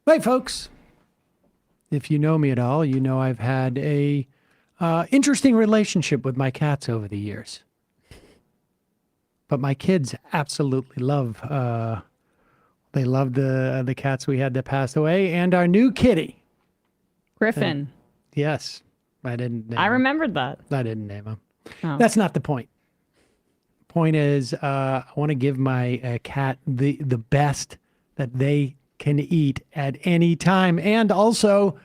Hey, folks. If you know me at all, you know I've had a interesting relationship with my cats over the years. But my kids absolutely love, they love the cats we had that passed away and our new kitty. Griffin. Yes. I didn't name I him. remembered that. I didn't name him. Oh. That's not the point. Point is, I want to give my cat the best that they can eat at any time, and also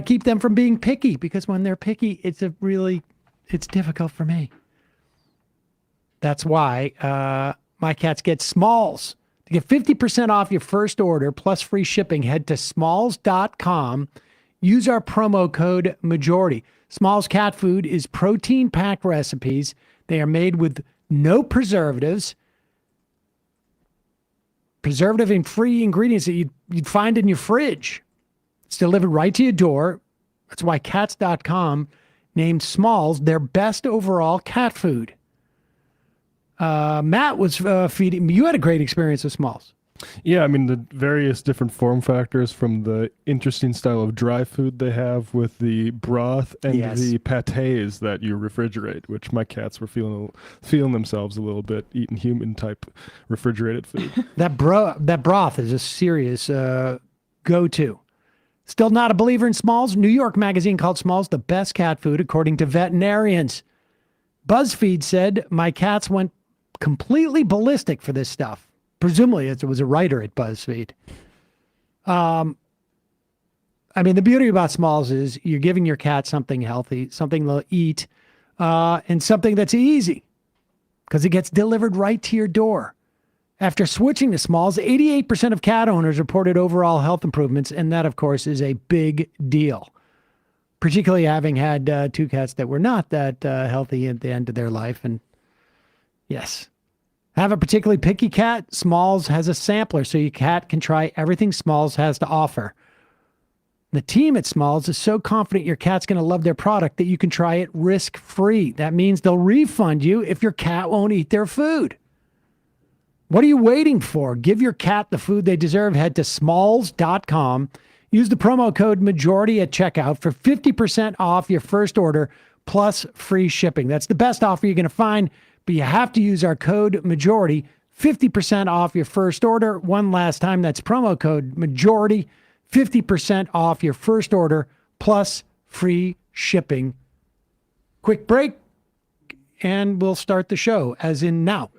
keep them from being picky, because when they're picky, it's difficult for me. That's why my cats get Smalls. To get 50% off your first order plus free shipping, head to smalls.com. Use our promo code MAJORITY. Smalls cat food is protein-packed recipes. They are made with no preservatives. Preservative and free ingredients that you'd find in your fridge. It's delivered right to your door. That's why cats.com named Smalls their best overall cat food. Matt was feeding. You had a great experience with Smalls. Yeah, I mean, the various different form factors, from the interesting style of dry food they have with the broth and the pâtés that you refrigerate, which my cats were feeling themselves a little bit eating human type refrigerated food. That broth is a serious go-to. Still not a believer in Smalls? New York Magazine called Smalls the best cat food according to veterinarians. BuzzFeed said my cats went completely ballistic for this stuff. Presumably it was a writer at BuzzFeed. I mean, the beauty about Smalls is you're giving your cat something healthy, something they'll eat, and something that's easy, because it gets delivered right to your door. After switching to Smalls, 88% of cat owners reported overall health improvements, and that, of course, is a big deal, particularly having had two cats that were not that healthy at the end of their life. And yes. Have a particularly picky cat? Smalls has a sampler so your cat can try everything Smalls has to offer. The team at Smalls is so confident your cat's going to love their product that you can try it risk-free. That means they'll refund you if your cat won't eat their food. What are you waiting for? Give your cat the food they deserve. Head to smalls.com. Use the promo code MAJORITY at checkout for 50% off your first order plus free shipping. That's the best offer you're going to find. But you have to use our code MAJORITY, 50% off your first order. One last time, that's promo code MAJORITY, 50% off your first order, plus free shipping. Quick break, and we'll start the show, as in now.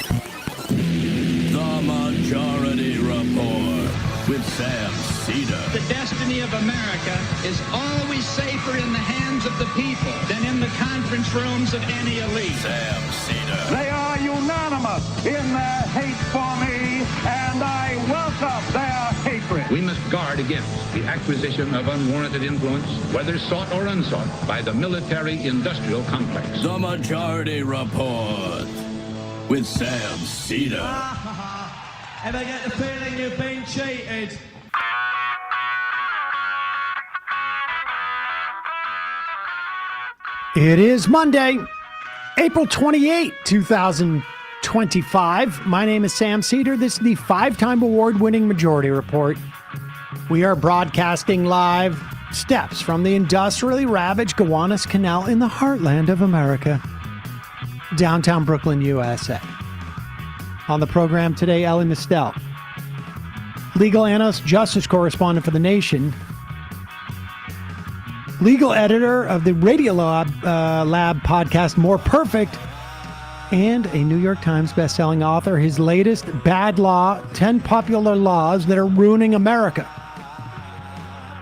The Majority Report with Sam Seder. The destiny of America is always safer in the hands of the people than in the conference rooms of any elite. Sam Seder. They are unanimous in their hate for me, and I welcome their hatred. We must guard against the acquisition of unwarranted influence, whether sought or unsought, by the military-industrial complex. The Majority Report with Sam Seder. Ever get the feeling you've been cheated? It is Monday, April 28, 2025. My name is Sam Seder. This is the 5-time award-winning Majority Report. We are broadcasting live steps from the industrially ravaged Gowanus Canal in the heartland of America, downtown Brooklyn, USA. On the program today, Elie Mystal, legal analyst, justice correspondent for The Nation, legal editor of the Radio Lab podcast, More Perfect, and a New York Times bestselling author. His latest, Bad Law, 10 Popular Laws That Are Ruining America.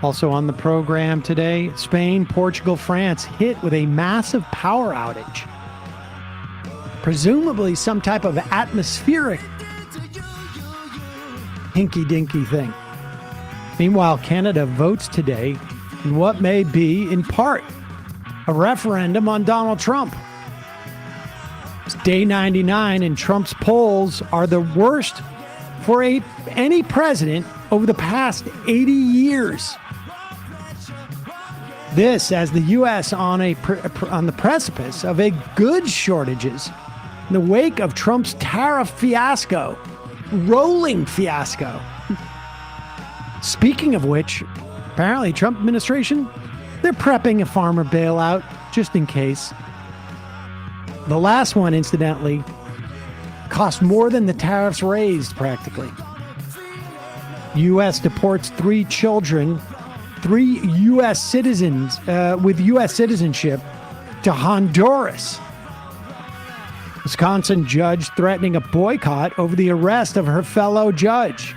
Also on the program today, Spain, Portugal, France hit with a massive power outage. Presumably some type of atmospheric hinky-dinky thing. Meanwhile, Canada votes today in what may be, in part, a referendum on Donald Trump. It's day 99, and Trump's polls are the worst for any president over the past 80 years. This as the U.S. on the precipice of a goods shortages in the wake of Trump's tariff fiasco, rolling fiasco. Speaking of which, apparently Trump administration, they're prepping a farmer bailout just in case. The last one, incidentally, cost more than the tariffs raised, practically. U.S. deports 3 children, 3 U.S. citizens with U.S. citizenship to Honduras. Wisconsin judge threatening a boycott over the arrest of her fellow judge.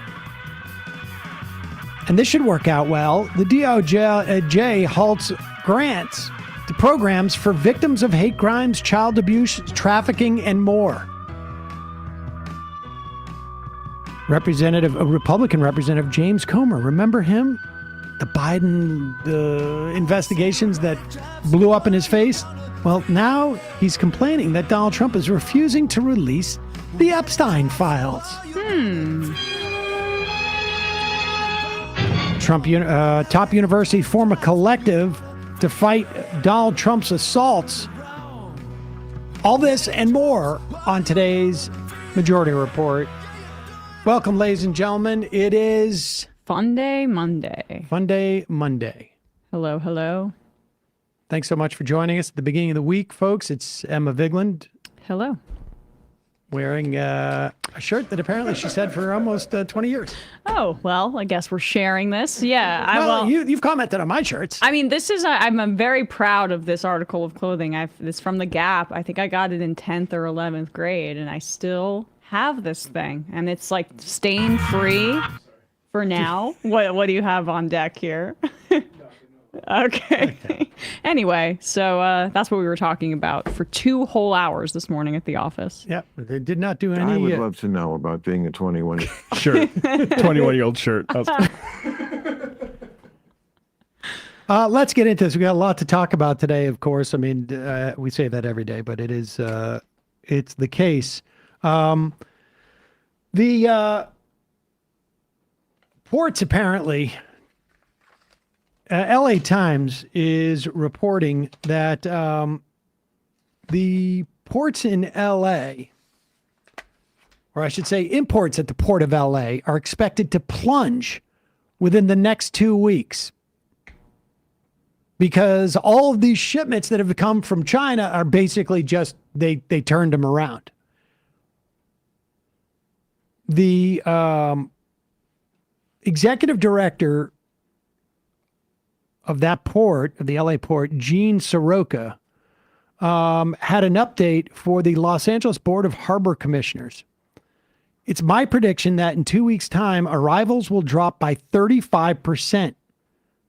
And this should work out well. The DOJ halts grants to programs for victims of hate crimes, child abuse, trafficking, and more. Republican Representative James Comer, remember him? The Biden investigations that blew up in his face? Well, now he's complaining that Donald Trump is refusing to release the Epstein files. Top university form a collective to fight Donald Trump's assaults. All this and more on today's Majority Report. Welcome, ladies and gentlemen. It is Fun Day Monday. Fun Day Monday. Hello, hello. Thanks so much for joining us at the beginning of the week, folks. It's Emma Vigeland Hello. wearing a shirt that apparently she's had for almost 20 years. Oh, well, I guess we're sharing this. Yeah. You've commented on my shirts. I mean, I'm very proud of this article of clothing. It's from The Gap. I think I got it in 10th or 11th grade, and I still have this thing. And it's like stain free for now. What do you have on deck here? Okay. Anyway, so that's what we were talking about for 2 whole hours this morning at the office. Yep, they did not do any. I would love to know about being a 21 shirt, 21-year-old shirt. Let's get into this. We got a lot to talk about today, of course. I mean, we say that every day, but it's the case. The ports apparently. LA Times is reporting that the ports in LA, or I should say imports at the port of LA, are expected to plunge within the next 2 weeks because all of these shipments that have come from China are basically just, they turned them around. The executive director of that port, of the LA port, Gene Soroka, had an update for the Los Angeles Board of Harbor Commissioners. It's my prediction that in 2 weeks' time, arrivals will drop by 35%,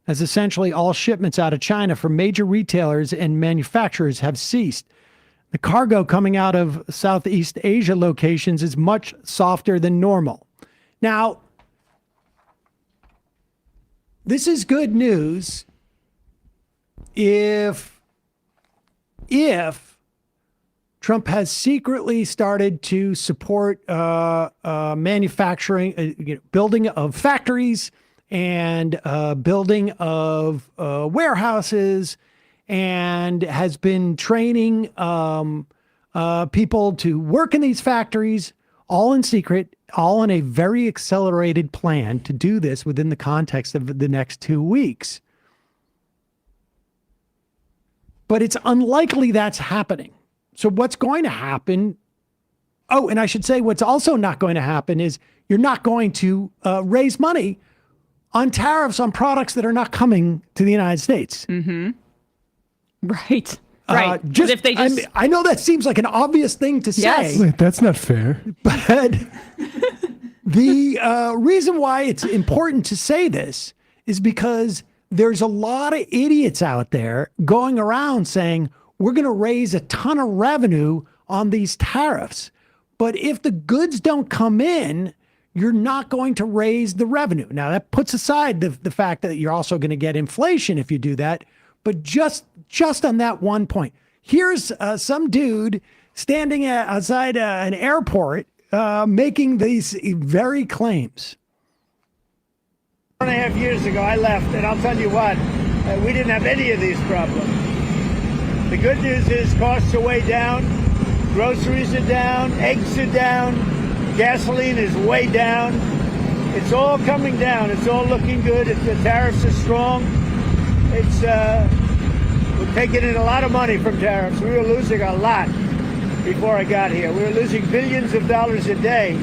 as essentially all shipments out of China from major retailers and manufacturers have ceased. The cargo coming out of Southeast Asia locations is much softer than normal. Now, this is good news if Trump has secretly started to support manufacturing, building of factories and building of warehouses, and has been training people to work in these factories, all in secret, all in a very accelerated plan to do this within the context of the next 2 weeks. But it's unlikely that's happening. So what's going to happen? Oh, and I should say what's also not going to happen is you're not going to raise money on tariffs on products that are not coming to the United States. Mm-hmm. Right. Right. I know that seems like an obvious thing to say. Yes. Wait, that's not fair. But the reason why it's important to say this is because there's a lot of idiots out there going around saying, we're going to raise a ton of revenue on these tariffs. But if the goods don't come in, you're not going to raise the revenue. Now, that puts aside the fact that you're also going to get inflation if you do that. But just on that one point, here's some dude standing outside an airport making these very claims. 1.5 years ago, I left, and I'll tell you what, we didn't have any of these problems. The good news is costs are way down, groceries are down, eggs are down, gasoline is way down, It's all coming down. It's all looking good. The tariffs are strong. We're taking in a lot of money from tariffs. We were losing a lot before I got here. We were losing billions of dollars a day,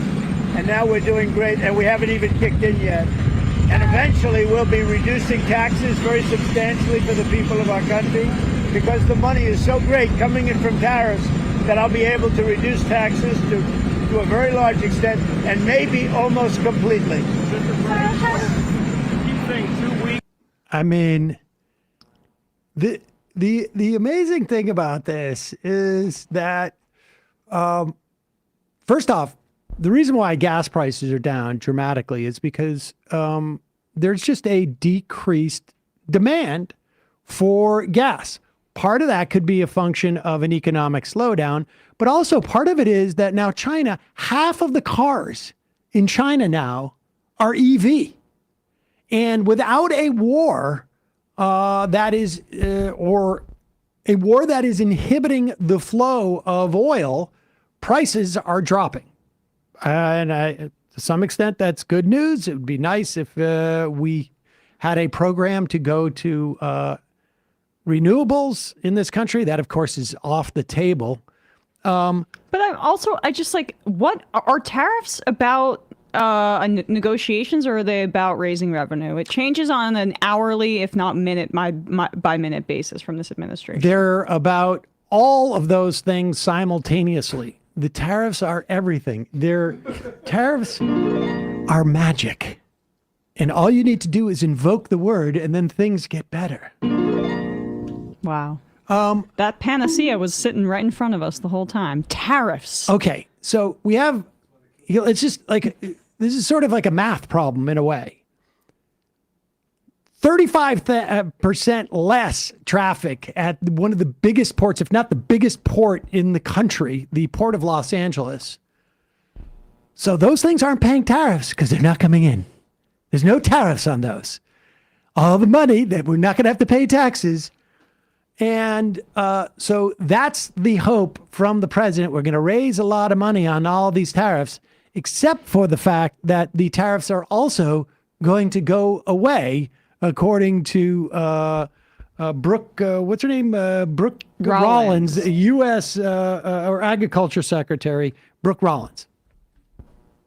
and now we're doing great, and we haven't even kicked in yet. And eventually we'll be reducing taxes very substantially for the people of our country, because the money is so great coming in from tariffs that I'll be able to reduce taxes to a very large extent, and maybe almost completely. I mean, the amazing thing about this is that, first off, the reason why gas prices are down dramatically is because there's just a decreased demand for gas. Part of that could be a function of an economic slowdown, but also part of it is that now China, half of the cars in China now are EV. And without a war that is, or a war that is inhibiting the flow of oil, prices are dropping. And to some extent, that's good news. It would be nice if we had a program to go to renewables in this country. That, of course, is off the table. But I just like, what are tariffs about? Negotiations, or are they about raising revenue? It changes on an hourly, if not minute by minute basis from this administration. They're about all of those things simultaneously. The tariffs are everything. Tariffs are magic. And all you need to do is invoke the word, and then things get better. Wow. That panacea was sitting right in front of us the whole time. Tariffs. Okay. So we have, it's just like, this is sort of like a math problem in a way. 35% less traffic at one of the biggest ports, if not the biggest port in the country, the Port of Los Angeles. So those things aren't paying tariffs because they're not coming in. There's no tariffs on those. All the money that we're not going to have to pay taxes. And so that's the hope from the president. We're going to raise a lot of money on all these tariffs, except for the fact that the tariffs are also going to go away, according to Brooke, what's her name? Brooke Rollins, U.S. Or Agriculture Secretary, Brooke Rollins.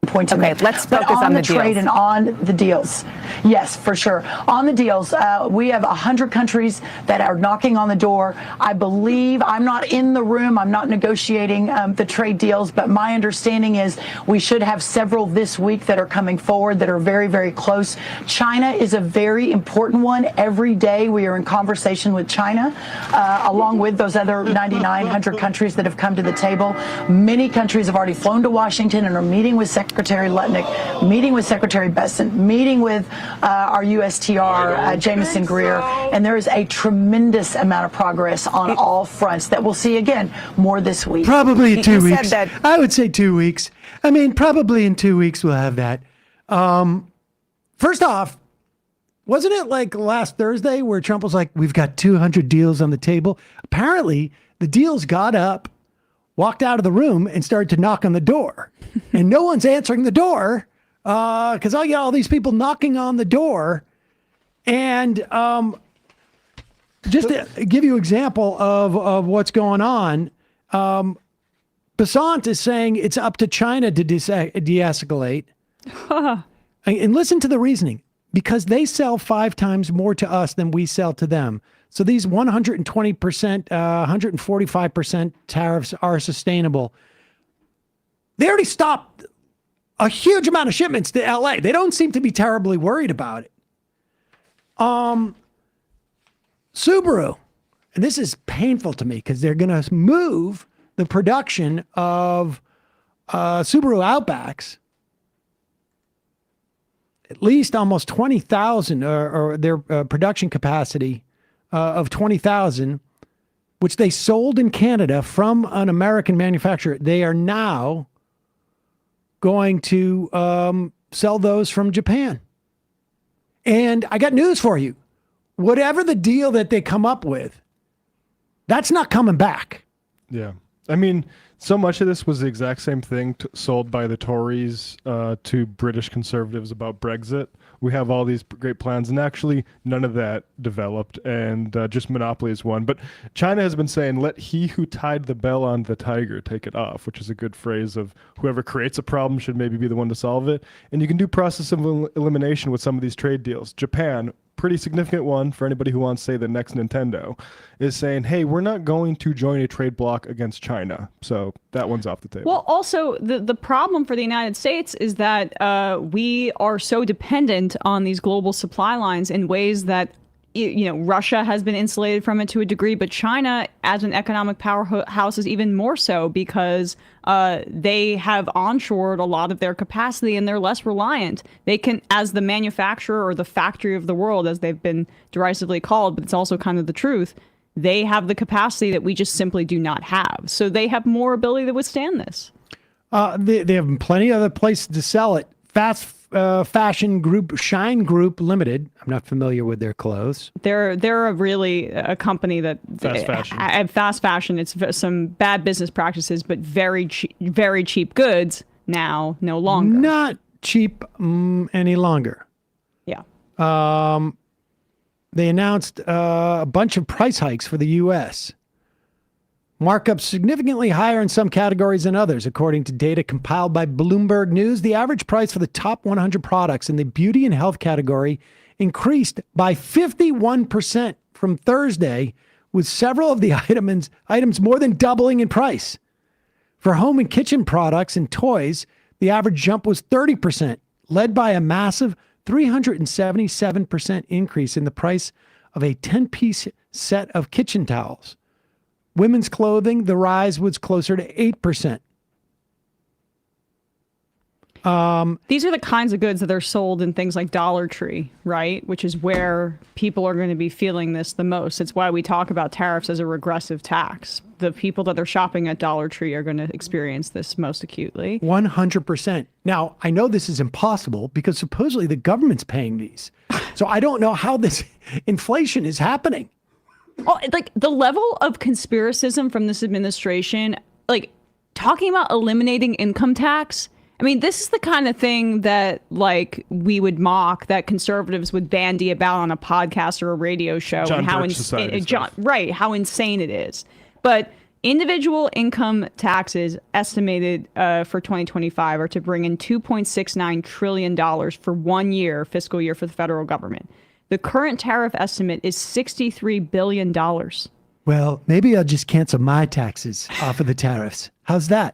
Point to make. Let's focus on the trade and on the deals. Yes, for sure. On the deals, we have 100 countries that are knocking on the door. I believe, I'm not in the room, I'm not negotiating the trade deals, but my understanding is we should have several this week that are coming forward that are very, very close. China is a very important one. Every day we are in conversation with China, along with those other 9,900 countries that have come to the table. Many countries have already flown to Washington and are meeting with Secretary Lutnick, meeting with Secretary Besson, meeting with our USTR, Jameson Greer, and there is a tremendous amount of progress on all fronts that we'll see again more this week. Probably in 2 weeks. I would say 2 weeks. I mean, probably in 2 weeks we'll have that. First off, wasn't it like last Thursday where Trump was like, we've got 200 deals on the table? Apparently, the deals got up, walked out of the room, and started to knock on the door. And no one's answering the door because I got all these people knocking on the door. And just to give you an example of what's going on, Besant is saying it's up to China to de-escalate. And listen to the reasoning. Because they sell 5 times more to us than we sell to them. So these 120%, 145% tariffs are sustainable. They already stopped a huge amount of shipments to LA. They don't seem to be terribly worried about it. Subaru, and this is painful to me because they're going to move the production of Subaru Outbacks, at least almost 20,000, or their production capacity of 20,000, which they sold in Canada from an American manufacturer. They are now going to sell those from Japan. And I got news for you. Whatever the deal that they come up with, that's not coming back. Yeah. I mean, So much of this was the exact same thing sold by the Tories to British conservatives about Brexit. We have all these great plans, and actually none of that developed, and just monopoly is one. But China has been saying, let he who tied the bell on the tiger take it off, which is a good phrase of whoever creates a problem should maybe be the one to solve it. And you can do process of elimination with some of these trade deals. Japan, pretty significant one for anybody who wants to say the next Nintendo, is saying, hey, we're not going to join a trade bloc against China. So that one's off the table. Well, also, the problem for the United States is that we are so dependent on these global supply lines in ways that, Russia has been insulated from it to a degree, but China, as an economic powerhouse, is even more so because they have onshored a lot of their capacity and they're less reliant. They can, as the manufacturer or the factory of the world, as they've been derisively called, but it's also kind of the truth, they have the capacity that we just simply do not have. So they have more ability to withstand this. They have plenty of other places to sell it. Fast fashion group Shine Group Limited. I'm not familiar with their clothes. They're a company that fast fashion. It's some bad business practices, but very cheap goods now, no longer. Not cheap any longer. Yeah. They announced a bunch of price hikes for the U.S. Markups significantly higher in some categories than others. According to data compiled by Bloomberg News, the average price for the top 100 products in the beauty and health category increased by 51% from Thursday, with several of the items more than doubling in price. For home and kitchen products and toys, the average jump was 30%, led by a massive 377% increase in the price of a 10-piece set of kitchen towels. Women's clothing, the rise was closer to 8%. These are the kinds of goods that are sold in things like Dollar Tree, right? Which is where people are going to be feeling this the most. It's why we talk about tariffs as a regressive tax. The people that are shopping at Dollar Tree are going to experience this most acutely. 100%. Now, I know this is impossible because supposedly the government's paying these. So I don't know how this inflation is happening. Oh, like the level of conspiracism from this administration, like talking about eliminating income tax. I mean, this is the kind of thing that like we would mock, that conservatives would bandy about on a podcast or a radio show, John and how how insane it is. But individual income taxes estimated for 2025 are to bring in $2.69 trillion for 1 year, fiscal year, for the federal government. The current tariff estimate is $63 billion. Well, maybe I'll just cancel my taxes off of the tariffs. How's that?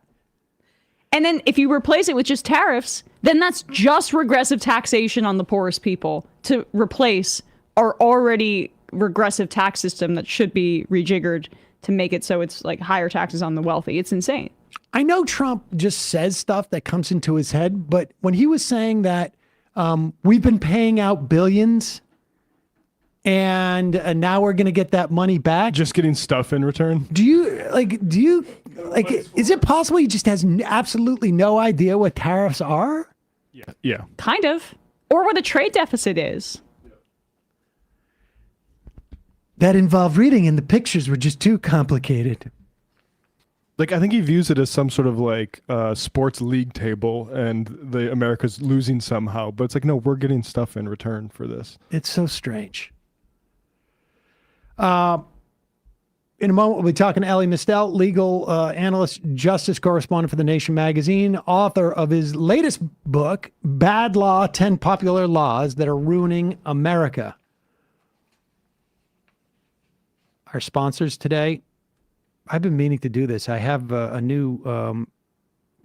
And then if you replace it with just tariffs, then that's just regressive taxation on the poorest people to replace our already regressive tax system that should be rejiggered to make it so it's like higher taxes on the wealthy. It's insane. I know Trump just says stuff that comes into his head, but when he was saying that we've been paying out billions and now we're going to get that money back. Just getting stuff in return. Is it possible he just has absolutely no idea what tariffs are? Yeah. Kind of. Or what a trade deficit is. That involved reading and the pictures were just too complicated. Like, I think he views it as some sort of like sports league table and the America's losing somehow. But it's like, no, we're getting stuff in return for this. It's so strange. In a moment, we'll be talking to Elie Mystal, legal analyst, justice correspondent for The Nation magazine, author of his latest book, Bad Law, 10 Popular Laws That Are Ruining America. Our sponsors today, I've been meaning to do this. I have a new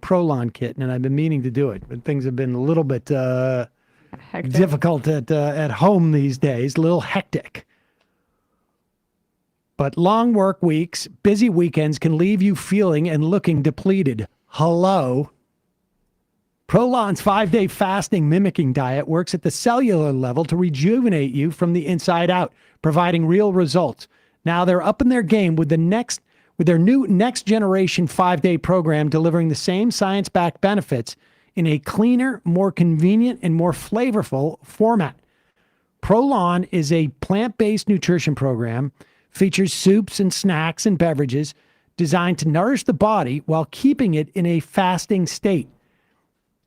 Prolon kit, and I've been meaning to do it, but things have been a little bit difficult at home these days, a little hectic. But long work weeks, busy weekends can leave you feeling and looking depleted. Hello? Prolon's 5-day fasting mimicking diet works at the cellular level to rejuvenate you from the inside out, providing real results. Now they're up in their game with their new next generation 5-day program, delivering the same science-backed benefits in a cleaner, more convenient, and more flavorful format. Prolon is a plant-based nutrition program, features soups and snacks and beverages designed to nourish the body while keeping it in a fasting state,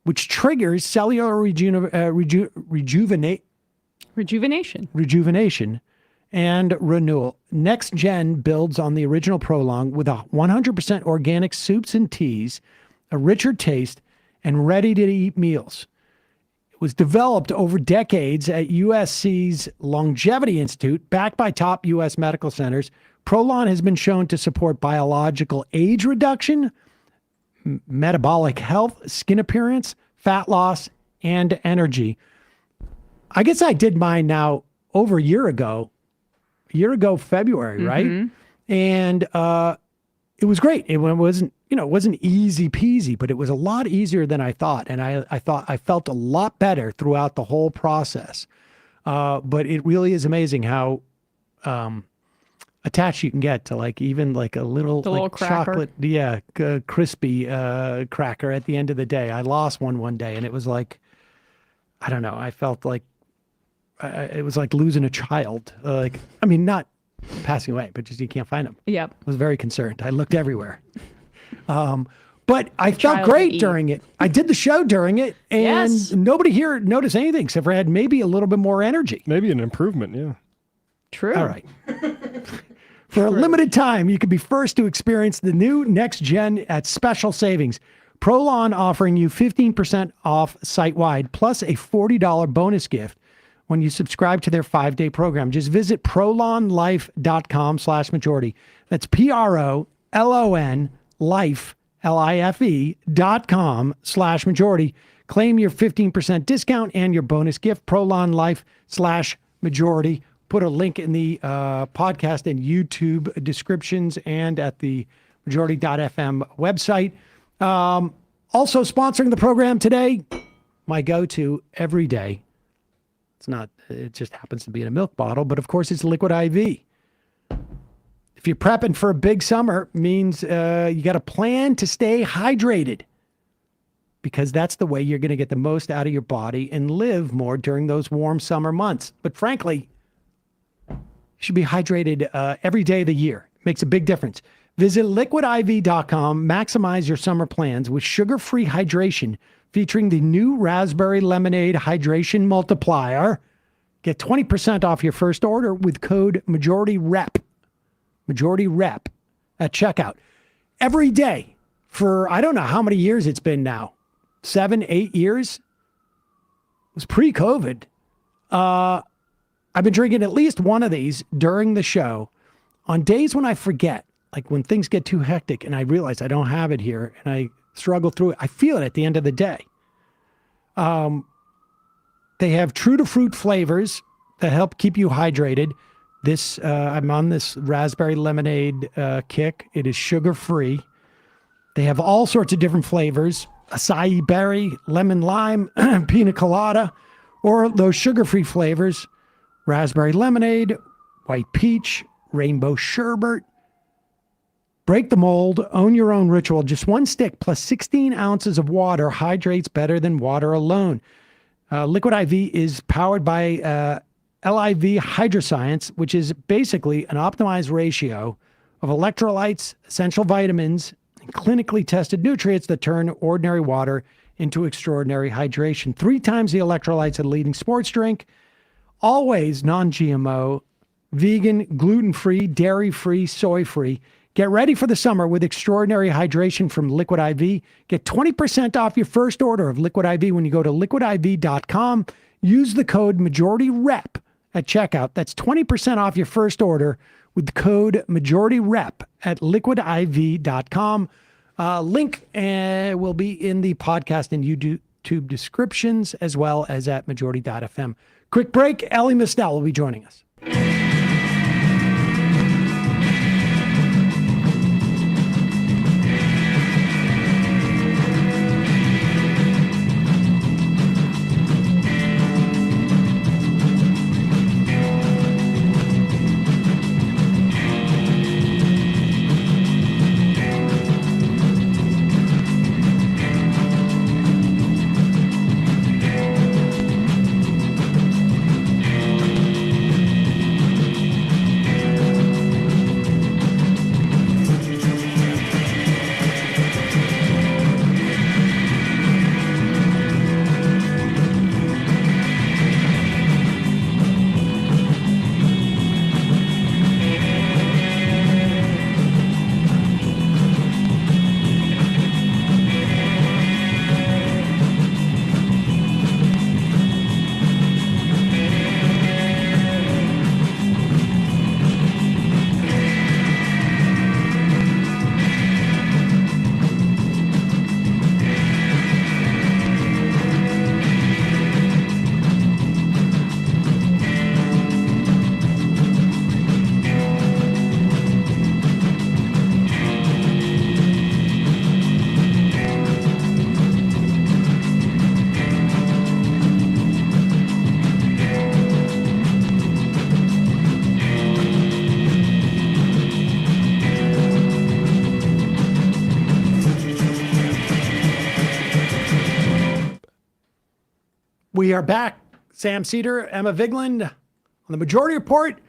which triggers cellular rejuvenation and renewal. Next Gen builds on the original Prolong with a 100% organic soups and teas, a richer taste, and ready-to-eat meals. It was developed over decades at USC's Longevity Institute, backed by top U.S. medical centers. Prolon has been shown to support biological age reduction, metabolic health, skin appearance, fat loss, and energy. I guess I did mine now over a year ago February, right? And it was great. It wasn't easy peasy, but it was a lot easier than I thought. And I thought I felt a lot better throughout the whole process. But it really is amazing how attached you can get to even a little, little chocolate, crispy cracker at the end of the day. I lost one day, and it was I don't know. I felt like it was like losing a child. Not passing away, but just you can't find them. Yep. I was very concerned. I looked everywhere. But I felt great during it. I did the show during it, and nobody here noticed anything except for I had maybe a little bit more energy. Maybe an improvement, yeah. True. All right. For a limited time, you could be first to experience the new Next Gen at special savings. Prolon offering you 15% off site-wide, plus a $40 bonus gift when you subscribe to their 5-day program. Just visit prolonlife.com/majority. That's PROLON life, LIFE.com/majority. Claim your 15% discount and your bonus gift, prolonlife/majority. Put a link in the podcast and YouTube descriptions and at the majority.fm website. Also sponsoring the program today, my go-to every day. It just happens to be in a milk bottle, but of course it's Liquid IV. If you're prepping for a big summer, means you got to plan to stay hydrated, because that's the way you're going to get the most out of your body and live more during those warm summer months. But frankly, you should be hydrated every day of the year. Makes a big difference. Visit liquidiv.com. Maximize your summer plans with sugar-free hydration featuring the new Raspberry Lemonade Hydration Multiplier. Get 20% off your first order with code MajorityRep. MajorityRep at checkout. Every day for I don't know how many years it's been now. 7, 8 years. It was pre-COVID. I've been drinking at least one of these during the show on days when I forget, like when things get too hectic and I realize I don't have it here and I struggle through it. I feel it at the end of the day. They have true to fruit flavors that help keep you hydrated. I'm on this raspberry lemonade kick. It is sugar-free. They have all sorts of different flavors: acai berry, lemon lime, pina colada, or those sugar-free flavors: raspberry lemonade, white peach, rainbow sherbet. Break the mold, own your own ritual. Just one stick plus 16 ounces of water hydrates better than water alone. Liquid IV is powered by LIV Hydroscience, which is basically an optimized ratio of electrolytes, essential vitamins, and clinically tested nutrients that turn ordinary water into extraordinary hydration. 3 times the electrolytes of a leading sports drink. Always non-GMO, vegan, gluten-free, dairy-free, soy-free. Get ready for the summer with extraordinary hydration from Liquid IV. Get 20% off your first order of Liquid IV when you go to liquidiv.com. Use the code MajorityRep at checkout. That's 20% off your first order with the code MajorityRep at liquidiv.com. Link will be in the podcast and YouTube descriptions, as well as at majority.fm. Quick break. Elie Mystal will be joining us. We are back. Sam Seder, Emma Vigeland on the Majority Report.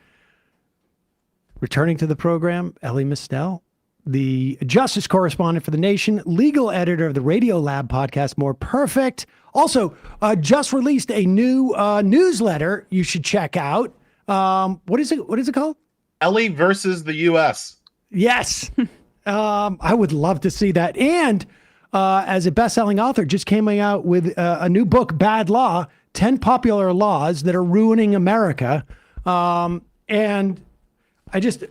Returning to the program, Elie Mystal, the justice correspondent for The Nation, legal editor of the Radio Lab podcast, More Perfect. Also, just released a new newsletter you should check out. What is it? What is it called? Elie versus the U.S. Yes. I would love to see that. And as a best-selling author, just came out with a new book, Bad Law, 10 Popular Laws That Are Ruining America. And I just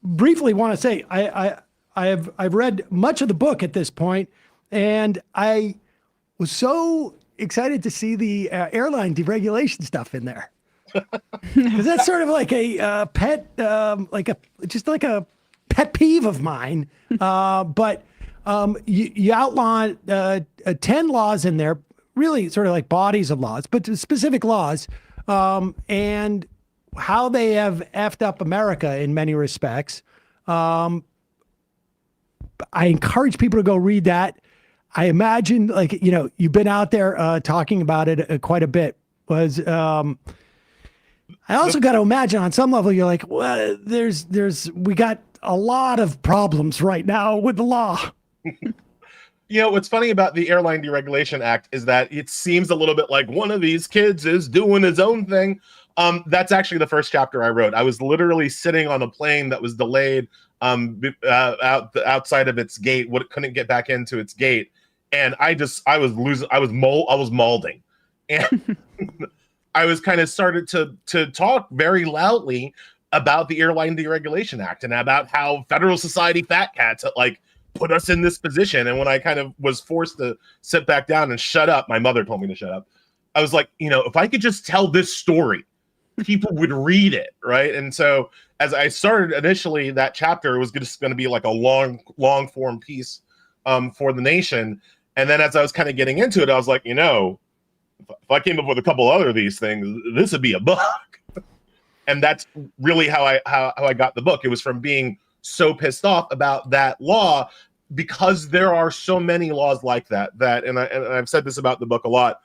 briefly want to say, I've read much of the book at this point, and I was so excited to see the airline deregulation stuff in there. Because that's sort of like a pet, like a pet peeve of mine. But you outline 10 laws in there, really sort of like bodies of laws, but specific laws, and how they have effed up America in many respects. I encourage people to go read that. I imagine, like, you've been out there talking about it quite a bit. I also got to imagine on some level, you're like, well, we got a lot of problems right now with the law. What's funny about the Airline Deregulation Act is that it seems a little bit like one of these kids is doing his own thing. That's actually the first chapter I wrote. I was literally sitting on a plane that was delayed outside of its gate. It couldn't get back into its gate. And I was molding. And I was kind of started to talk very loudly about the Airline Deregulation Act and about how Federal Society fat cats put us in this position. And when I kind of was forced to sit back down and shut up, my mother told me to shut up. I was like, if I could just tell this story, people would read it, right? And so as I started initially, that chapter was just going to be like a long form piece for The Nation. And then as I was kind of getting into it, I was like, if I came up with a couple other of these things, this would be a book. And that's really how I got the book. It was from being so pissed off about that law, because there are so many laws like that, and I've said this about the book a lot.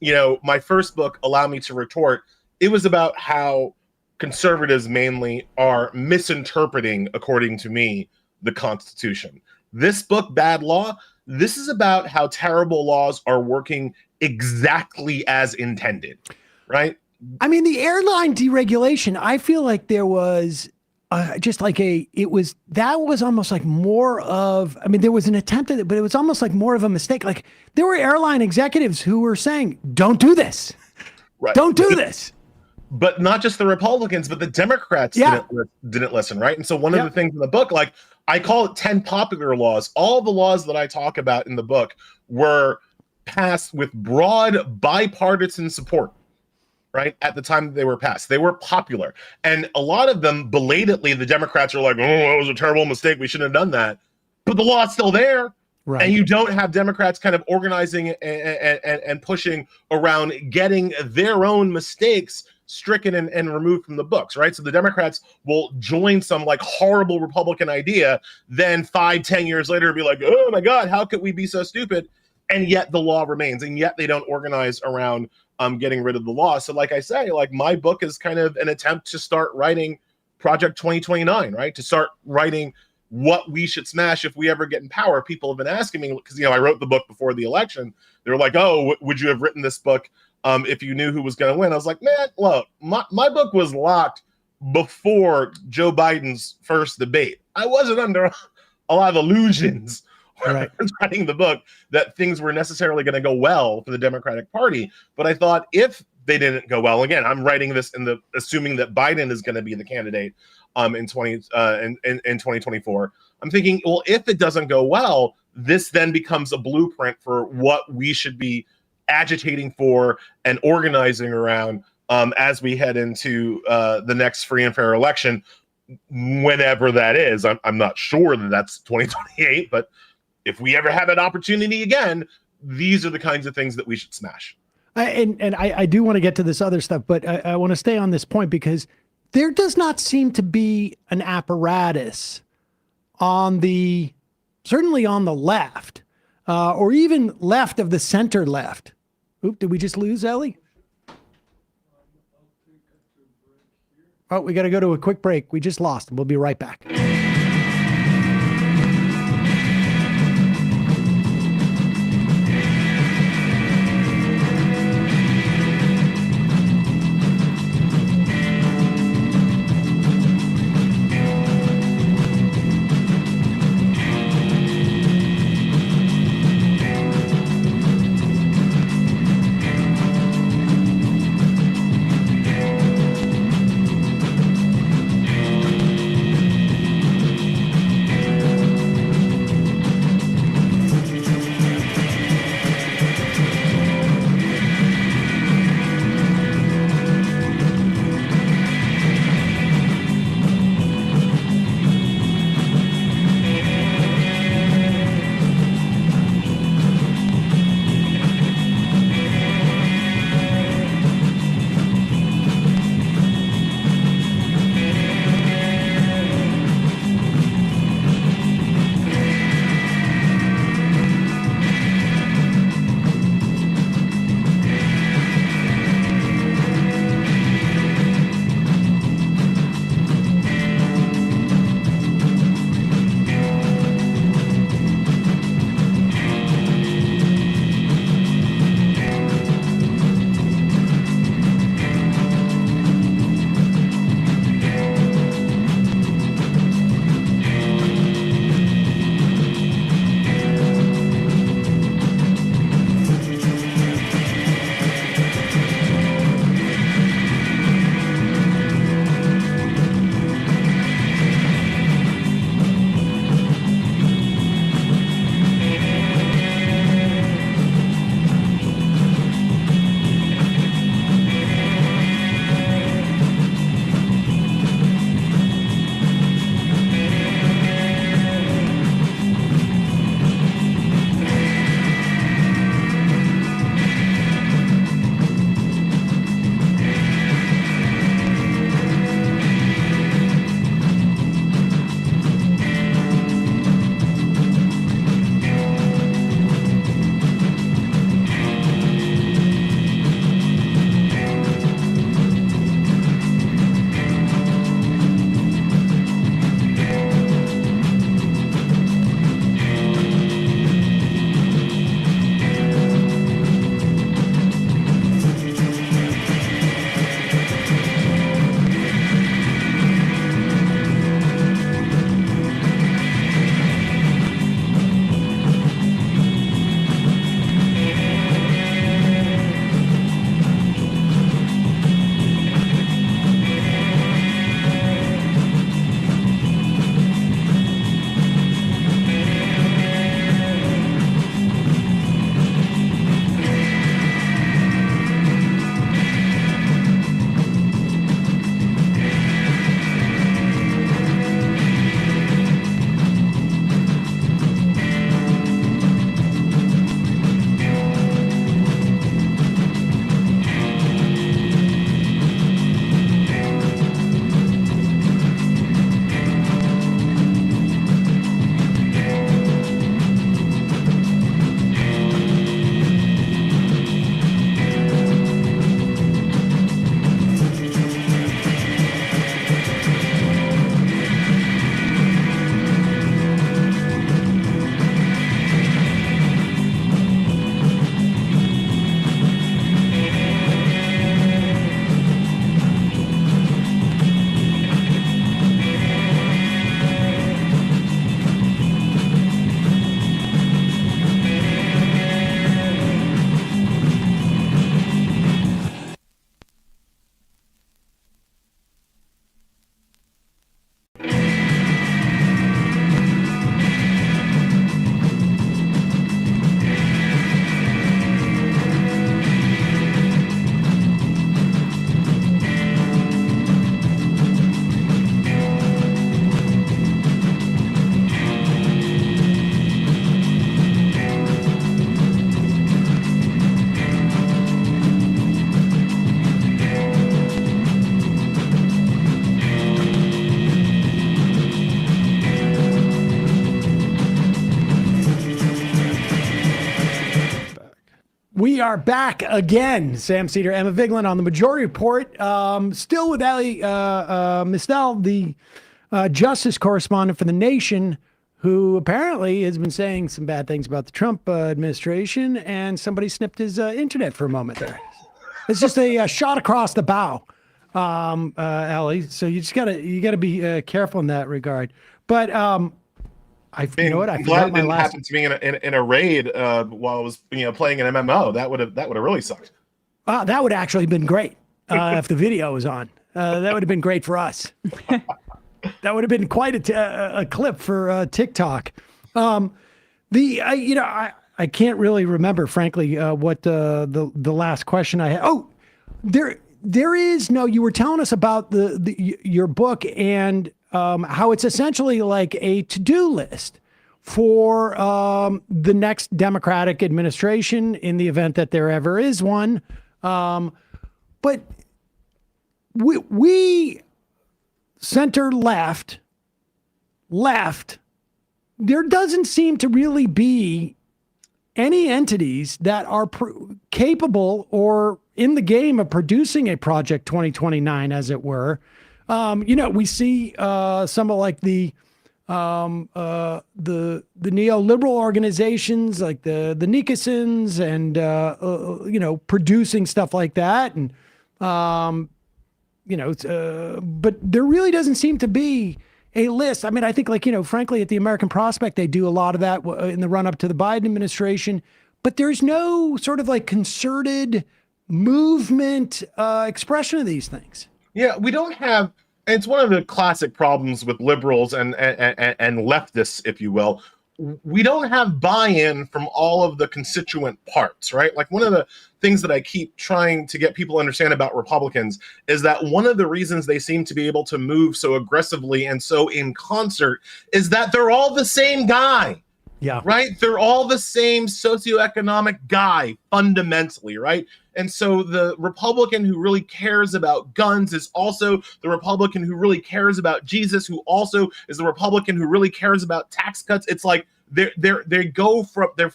My first book, Allow Me to Retort, it was about how conservatives mainly are misinterpreting, according to me, the Constitution. This book, Bad Law, this is about how terrible laws are working exactly as intended, right? I mean, the airline deregulation, I feel like there was that was almost like more of, there was an attempt at it, but it was almost like more of a mistake. Like, there were airline executives who were saying, don't do this. Right. Don't do this. But not just the Republicans, but the Democrats didn't listen, right? And so one of the things in the book, like, I call it 10 popular laws. All the laws that I talk about in the book were passed with broad bipartisan support, right? At the time that they were passed, they were popular. And a lot of them, belatedly, the Democrats are like, oh, that was a terrible mistake, we shouldn't have done that. But the law is still there. Right. And you don't have Democrats kind of organizing and pushing around getting their own mistakes stricken and removed from the books, right? So the Democrats will join some like horrible Republican idea, then 5-10 years later be like, oh my God, how could we be so stupid? And yet the law remains, and yet they don't organize around getting rid of the law. So like I say, like, my book is kind of an attempt to start writing Project 2029, right? To start writing what we should smash if we ever get in power. People have been asking me, because, I wrote the book before the election. They were like, oh, would you have written this book if you knew who was going to win? I was like, man, look, my book was locked before Joe Biden's first debate. I wasn't under a lot of illusions writing the book that things were necessarily going to go well for the Democratic Party. But I thought, if they didn't go well, again, I'm writing this assuming that Biden is going to be the candidate in 2024. I'm thinking, well, if it doesn't go well, this then becomes a blueprint for what we should be agitating for and organizing around as we head into the next free and fair election, whenever that is. I'm not sure that that's 2028, but if we ever have an opportunity again, these are the kinds of things that we should smash. I do want to get to this other stuff, but I want to stay on this point, because there does not seem to be an apparatus certainly on the left, or even left of the center left, Oop, did we just lose Elie? Oh, we got to go to a quick break. We just lost him. We'll be right back. We are back again. Sam Seder, Emma Vigeland on the Majority Report. Still with Elie Mystal, the justice correspondent for The Nation, who apparently has been saying some bad things about the Trump administration, and somebody snipped his internet for a moment there. It's just a shot across the bow, Elie. So you gotta be careful in that regard. But you know what? I'm glad it didn't happen to me in a raid while I was playing an MMO. That would have really sucked. That would actually have been great if the video was on. That would have been great for us. That would have been quite a clip for TikTok. I can't really remember, frankly, what the last question I had. Oh, there is no. You were telling us about your book and how it's essentially like a to-do list for the next Democratic administration in the event that there ever is one. But we center left, there doesn't seem to really be any entities that are capable or in the game of producing a Project 2029, as it were. We see some of like the neoliberal organizations like the Nickersons and producing stuff like that, and but there really doesn't seem to be a list. I mean, I think frankly, at the American Prospect, they do a lot of that in the run up to the Biden administration, but there's no sort of like concerted movement expression of these things. Yeah, we don't have. It's one of the classic problems with liberals and leftists, if you will. We don't have buy-in from all of the constituent parts, right? Like one of the things that I keep trying to get people to understand about Republicans is that one of the reasons they seem to be able to move so aggressively and so in concert is that they're all the same guy. Yeah. Right? They're all the same socioeconomic guy, fundamentally, right? And so the Republican who really cares about guns is also the Republican who really cares about Jesus, who also is the Republican who really cares about tax cuts. It's like they're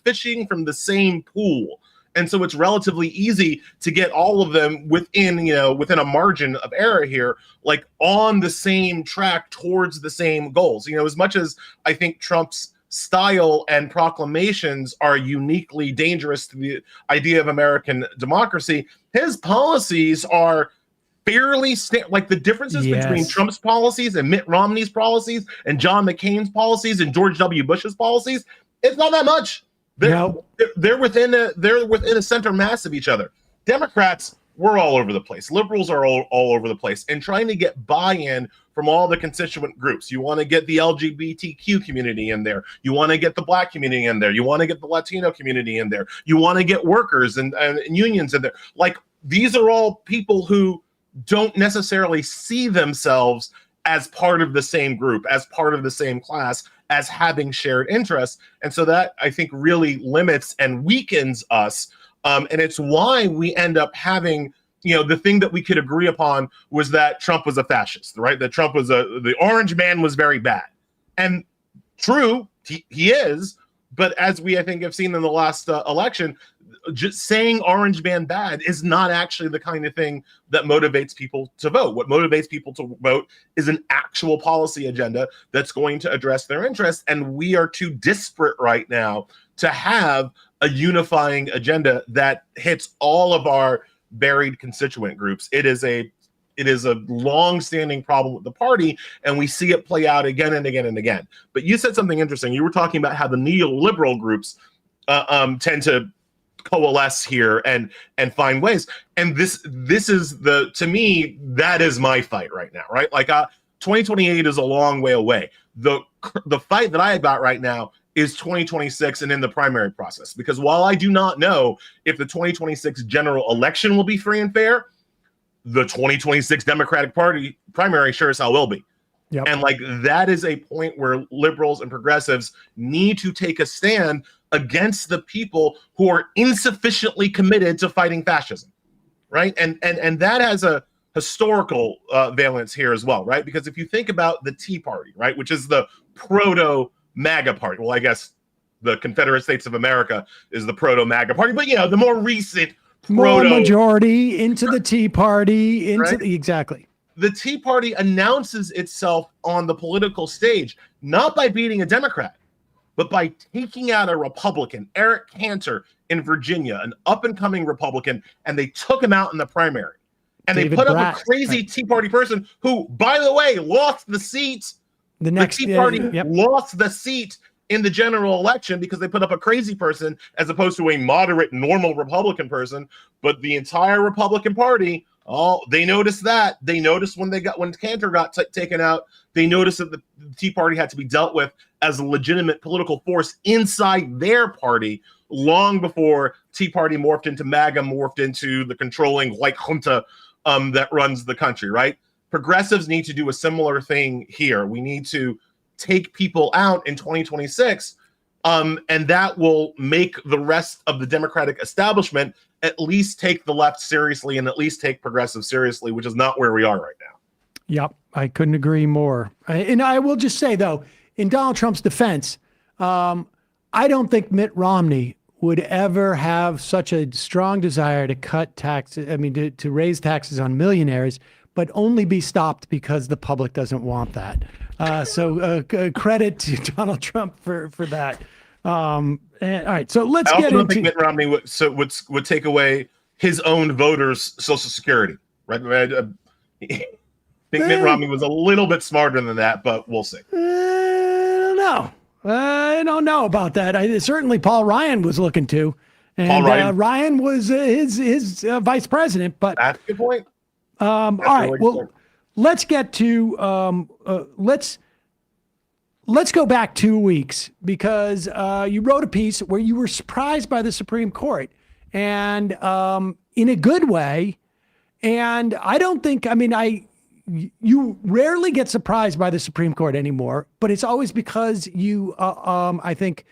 fishing from the same pool. And so it's relatively easy to get all of them within a margin of error here, like on the same track towards the same goals. As much as I think Trump's style and proclamations are uniquely dangerous to the idea of American democracy, his policies are fairly like the differences between Trump's policies and Mitt Romney's policies and John McCain's policies and George W. Bush's policies. It's not that much. They're within a center mass of each other. Democrats, we're all over the place. Liberals are all over the place, and trying to get buy-in from all the constituent groups. You want to get the LGBTQ community in there. You want to get the Black community in there. You want to get the Latino community in there. You want to get workers and unions in there. Like, these are all people who don't necessarily see themselves as part of the same group, as part of the same class, as having shared interests. And so that, I think, really limits and weakens us. And it's why we end up having, the thing that we could agree upon was that Trump was a fascist, right? That Trump was the orange man was very bad. And true, he is. But as we, I think, have seen in the last election, just saying orange man bad is not actually the kind of thing that motivates people to vote. What motivates people to vote is an actual policy agenda that's going to address their interests. And we are too disparate right now to have a unifying agenda that hits all of our buried constituent groups. It is a long-standing problem with the party, and we see it play out again and again and again. But you said something interesting. You were talking about how the neoliberal groups tend to coalesce here and find ways. And this is to me, that is my fight right now, right? Like 2028 is a long way away. The fight that I got right now is 2026 and in the primary process. Because while I do not know if the 2026 general election will be free and fair, the 2026 Democratic Party primary sure as hell will be. Yep. And like that is a point where liberals and progressives need to take a stand against the people who are insufficiently committed to fighting fascism, right? And that has a historical valence here as well, right? Because if you think about the Tea Party, right, which is the proto MAGA party, well, I guess the Confederate States of America is the proto-MAGA party, but the more recent more majority into the Tea Party, into exactly. The Tea Party announces itself on the political stage, not by beating a Democrat, but by taking out a Republican, Eric Cantor in Virginia, an up-and-coming Republican, and they took him out in the primary. And David they put Bratt, up a crazy Tea Party person who, by the way, lost the seat. The Tea Party lost the seat in the general election because they put up a crazy person as opposed to a moderate, normal Republican person. But the entire Republican Party, they noticed that. They noticed when Cantor got taken out, they noticed that the Tea Party had to be dealt with as a legitimate political force inside their party long before Tea Party morphed into MAGA, morphed into the controlling white junta that runs the country, right? Progressives need to do a similar thing here. We need to take people out in 2026, and that will make the rest of the Democratic establishment at least take the left seriously and at least take progressives seriously, which is not where we are right now. Yep, I couldn't agree more. And I will just say, though, in Donald Trump's defense, I don't think Mitt Romney would ever have such a strong desire to cut taxes, to raise taxes on millionaires, but only be stopped because the public doesn't want that. So credit to Donald Trump for that. All right, so let's get into. I don't think Mitt Romney would take away his own voters' Social Security, right? I think Mitt Romney was a little bit smarter than that, but we'll see. I don't know about that. Certainly Paul Ryan was looking to, and Paul Ryan. Ryan was his vice president. But that's a good point. All right. Well, let's get to let's go back 2 weeks because you wrote a piece where you were surprised by the Supreme Court, and in a good way. And I don't think. You rarely get surprised by the Supreme Court anymore, but it's always because you, I think,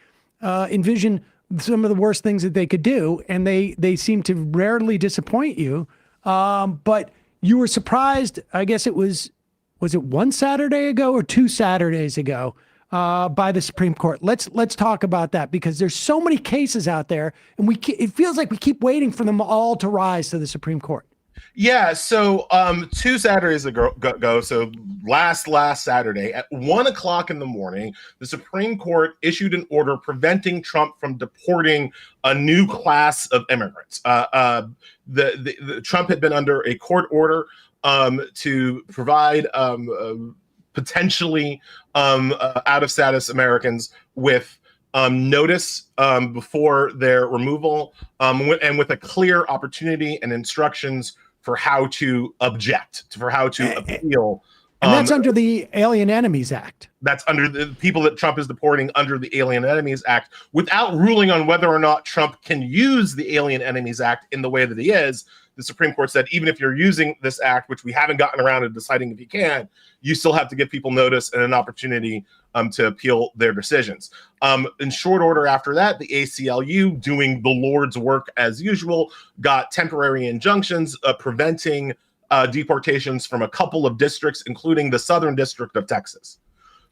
envision some of the worst things that they could do, and they seem to rarely disappoint you. But you were surprised. I guess was it one Saturday ago or 2 Saturdays ago by the Supreme Court? Let's talk about that because there's so many cases out there, and it feels like we keep waiting for them all to rise to the Supreme Court. Yeah, so 2 Saturdays ago, so last Saturday at 1:00 in the morning, the Supreme Court issued an order preventing Trump from deporting a new class of immigrants. Trump had been under a court order to provide potentially out of status Americans with notice before their removal and with a clear opportunity and instructions for how to object, for how to appeal. And that's under the Alien Enemies Act. That's under the people that Trump is deporting under the Alien Enemies Act without ruling on whether or not Trump can use the Alien Enemies Act in the way that he is. The Supreme Court said, even if you're using this act, which we haven't gotten around to deciding if you can, you still have to give people notice and an opportunity to appeal their decisions. In short order after that, the ACLU, doing the Lord's work as usual, got temporary injunctions preventing deportations from a couple of districts, including the Southern District of Texas.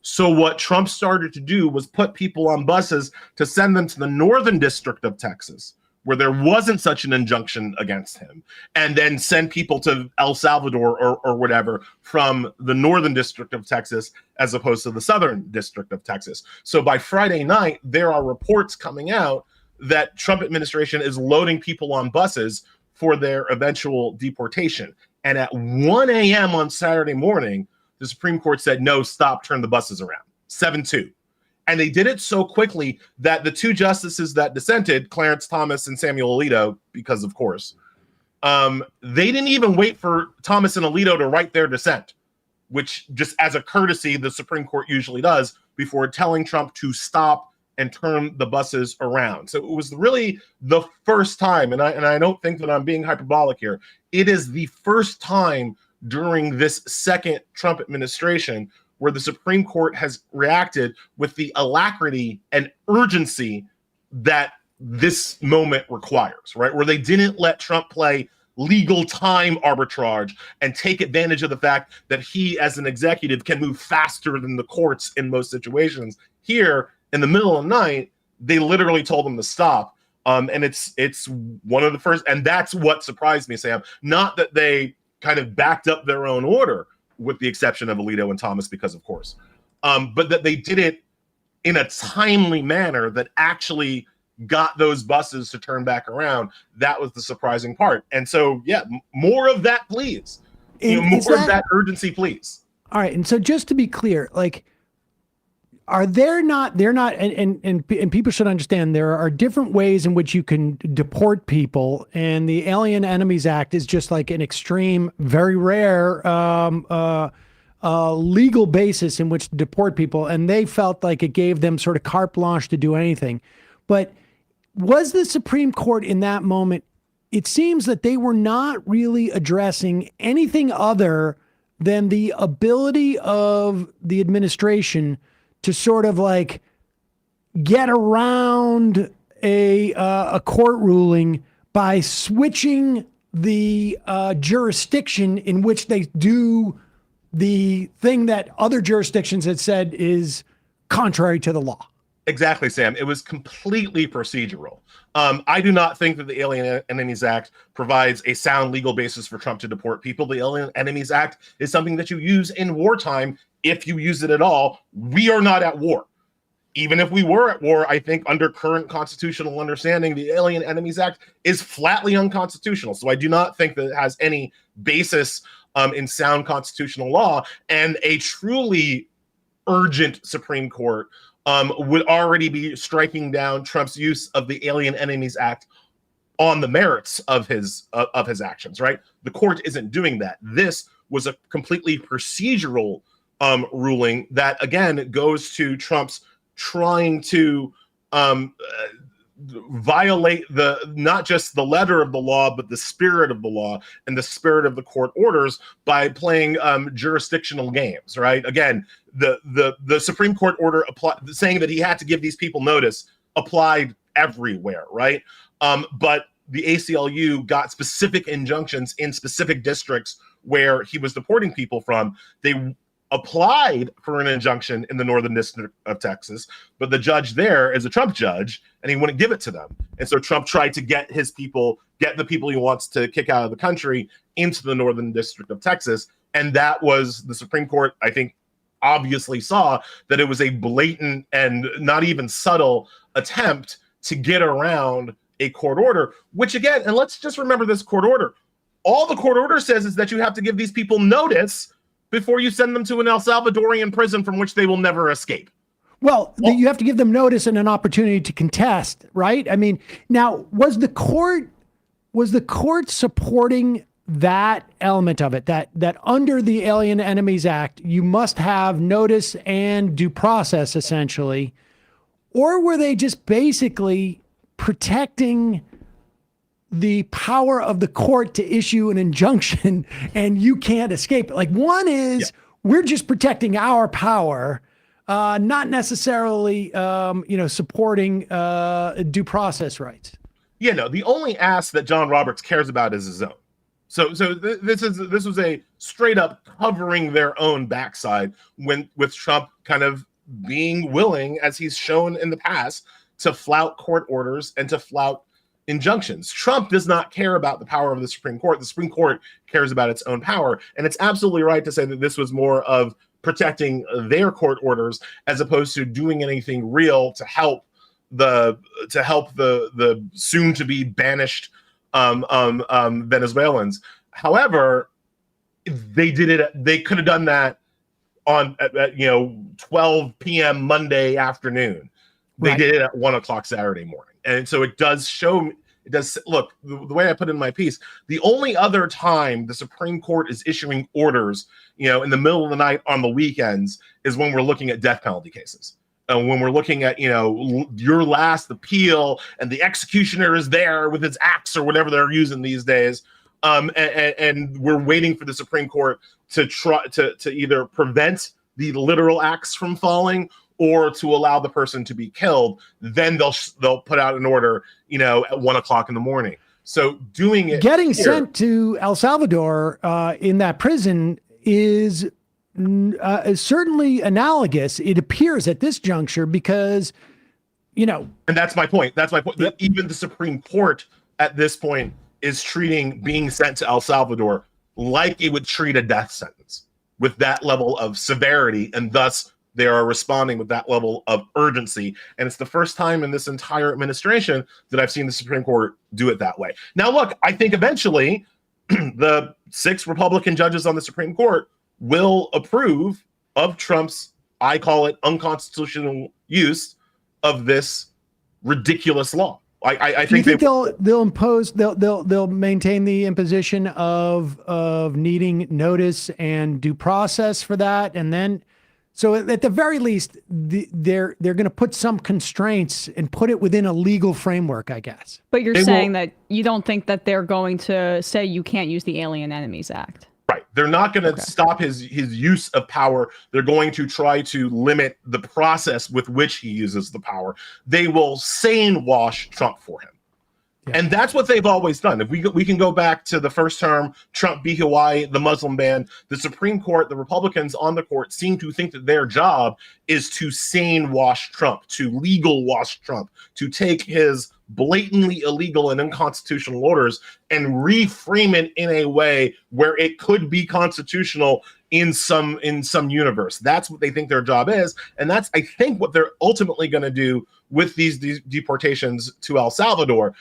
So what Trump started to do was put people on buses to send them to the Northern District of Texas, where there wasn't such an injunction against him, and then send people to El Salvador or whatever from the Northern District of Texas as opposed to the Southern District of Texas. So by Friday night, there are reports coming out that Trump administration is loading people on buses for their eventual deportation. And at 1 a.m. on Saturday morning, the Supreme Court said, no, stop, turn the buses around, 7-2. And they did it so quickly that the 2 justices that dissented, Clarence Thomas and Samuel Alito, because of course, they didn't even wait for Thomas and Alito to write their dissent, which just as a courtesy, the Supreme Court usually does before telling Trump to stop and turn the buses around. So it was really the first time, and I don't think that I'm being hyperbolic here, it is the first time during this second Trump administration where the Supreme Court has reacted with the alacrity and urgency that this moment requires, right? Where they didn't let Trump play legal time arbitrage and take advantage of the fact that he, as an executive, can move faster than the courts in most situations. Here, in the middle of the night, they literally told them to stop. And it's one of the first, and that's what surprised me, Sam. Not that they kind of backed up their own order, with the exception of Alito and Thomas, because of course, but that they did it in a timely manner that actually got those buses to turn back around. That was the surprising part. And so, yeah, more of that, please. More of that urgency, please. All right. And so just to be clear, like, they're not, and people should understand there are different ways in which you can deport people. And the Alien Enemies Act is just like an extreme, very rare, legal basis in which to deport people. And they felt like it gave them sort of carte blanche to do anything. But was the Supreme Court in that moment, it seems that they were not really addressing anything other than the ability of the administration to sort of like get around a court ruling by switching the jurisdiction in which they do the thing that other jurisdictions had said is contrary to the law. Exactly, Sam. It was completely procedural. I do not think that the Alien Enemies Act provides a sound legal basis for Trump to deport people. The Alien Enemies Act is something that you use in wartime, if you use it at all. We are not at war. Even if we were at war, I think under current constitutional understanding, the Alien Enemies Act is flatly unconstitutional. So I do not think that it has any basis in sound constitutional law. And a truly urgent Supreme Court would already be striking down Trump's use of the Alien Enemies Act on the merits of his actions, right? The court isn't doing that. This was a completely procedural ruling that, again, goes to Trump's trying to violate not just the letter of the law, but the spirit of the law and the spirit of the court orders by playing jurisdictional games, right? Again, the Supreme Court order saying that he had to give these people notice applied everywhere, right? But the ACLU got specific injunctions in specific districts where he was deporting people from. They applied for an injunction in the Northern District of Texas, but the judge there is a Trump judge, and he wouldn't give it to them. And so Trump tried to get the people he wants to kick out of the country into the Northern District of Texas. And that was, the Supreme Court, I think, obviously saw that it was a blatant and not even subtle attempt to get around a court order, which again, and let's just remember this court order, all the court order says is that you have to give these people notice before you send them to an El Salvadorian prison from which they will never escape. Well, you have to give them notice and an opportunity to contest, right? I mean, now, was the court supporting that element of it, that under the Alien Enemies Act, you must have notice and due process, essentially? Or were they just basically protecting the power of the court to issue an injunction and you can't escape it? Like, one is, we're just protecting our power, not necessarily, supporting due process rights. Yeah, no, the only ass that John Roberts cares about is his own. So this was a straight up covering their own backside with Trump kind of being willing, as he's shown in the past, to flout court orders and to flout injunctions. Trump does not care about the power of the Supreme Court. The Supreme Court cares about its own power. And it's absolutely right to say that this was more of protecting their court orders as opposed to doing anything real to help the soon to be banished Venezuelans. However, they did it. They could have done that on 12 p.m. Monday afternoon. They did it at 1 o'clock Saturday morning. And so it does show, look, the way I put it in my piece, the only other time the Supreme Court is issuing orders, in the middle of the night on the weekends is when we're looking at death penalty cases. When we're looking at, your last appeal and the executioner is there with his axe or whatever they're using these days. And we're waiting for the Supreme Court to try to either prevent the literal axe from falling or to allow the person to be killed. Then they'll put out an order, at 1 o'clock in the morning. So doing it, getting sent to El Salvador in that prison is certainly analogous, it appears, at this juncture, because And that's my point. That's my point. That even the Supreme Court at this point is treating being sent to El Salvador like it would treat a death sentence, with that level of severity, and thus they are responding with that level of urgency. And it's the first time in this entire administration that I've seen the Supreme Court do it that way. Now, look, I think eventually the 6 Republican judges on the Supreme Court will approve of Trump's, I call it, unconstitutional use of this ridiculous law. I think they'll maintain the imposition of needing notice and due process for that, and then so at the very least they're going to put some constraints and put it within a legal framework, I guess. But you're saying that you don't think that they're going to say you can't use the Alien Enemies Act. Right. They're not going to stop his use of power. They're going to try to limit the process with which he uses the power. They will sane wash Trump for him. Yeah. And that's what they've always done. If we can go back to the first term, Trump v. Hawaii, the Muslim ban, the Supreme Court, the Republicans on the court seem to think that their job is to sane wash Trump, to legal wash Trump, to take his blatantly illegal and unconstitutional orders and reframe it in a way where it could be constitutional in some universe. That's what they think their job is, and that's, I think, what they're ultimately going to do with these deportations to El Salvador.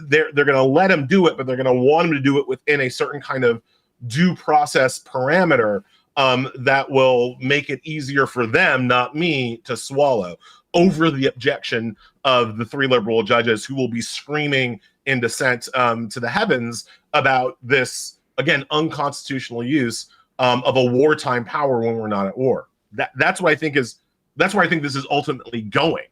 They're going to let him do it, but they're going to want him to do it within a certain kind of due process parameter that will make it easier for them, not me, to swallow, over the objection of the 3 liberal judges who will be screaming in dissent to the heavens about this, again, unconstitutional use of a wartime power when we're not at war. That's what I think is. That's where I think this is ultimately going.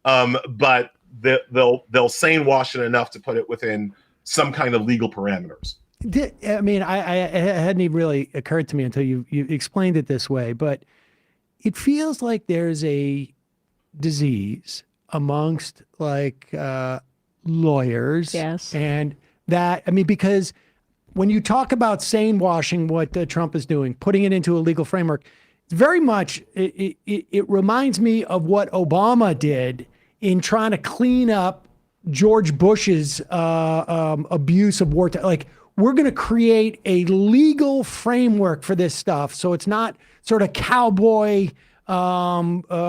But they'll sane wash it enough to put it within some kind of legal parameters. I mean, it hadn't even really occurred to me until you explained it this way, but it feels like there's a disease amongst lawyers. Yes. And that, I mean, because when you talk about sane washing, what Trump is doing, putting it into a legal framework, it's very much, it reminds me of what Obama did in trying to clean up George Bush's abuse of wartime. Like, we're going to create a legal framework for this stuff, so it's not sort of cowboy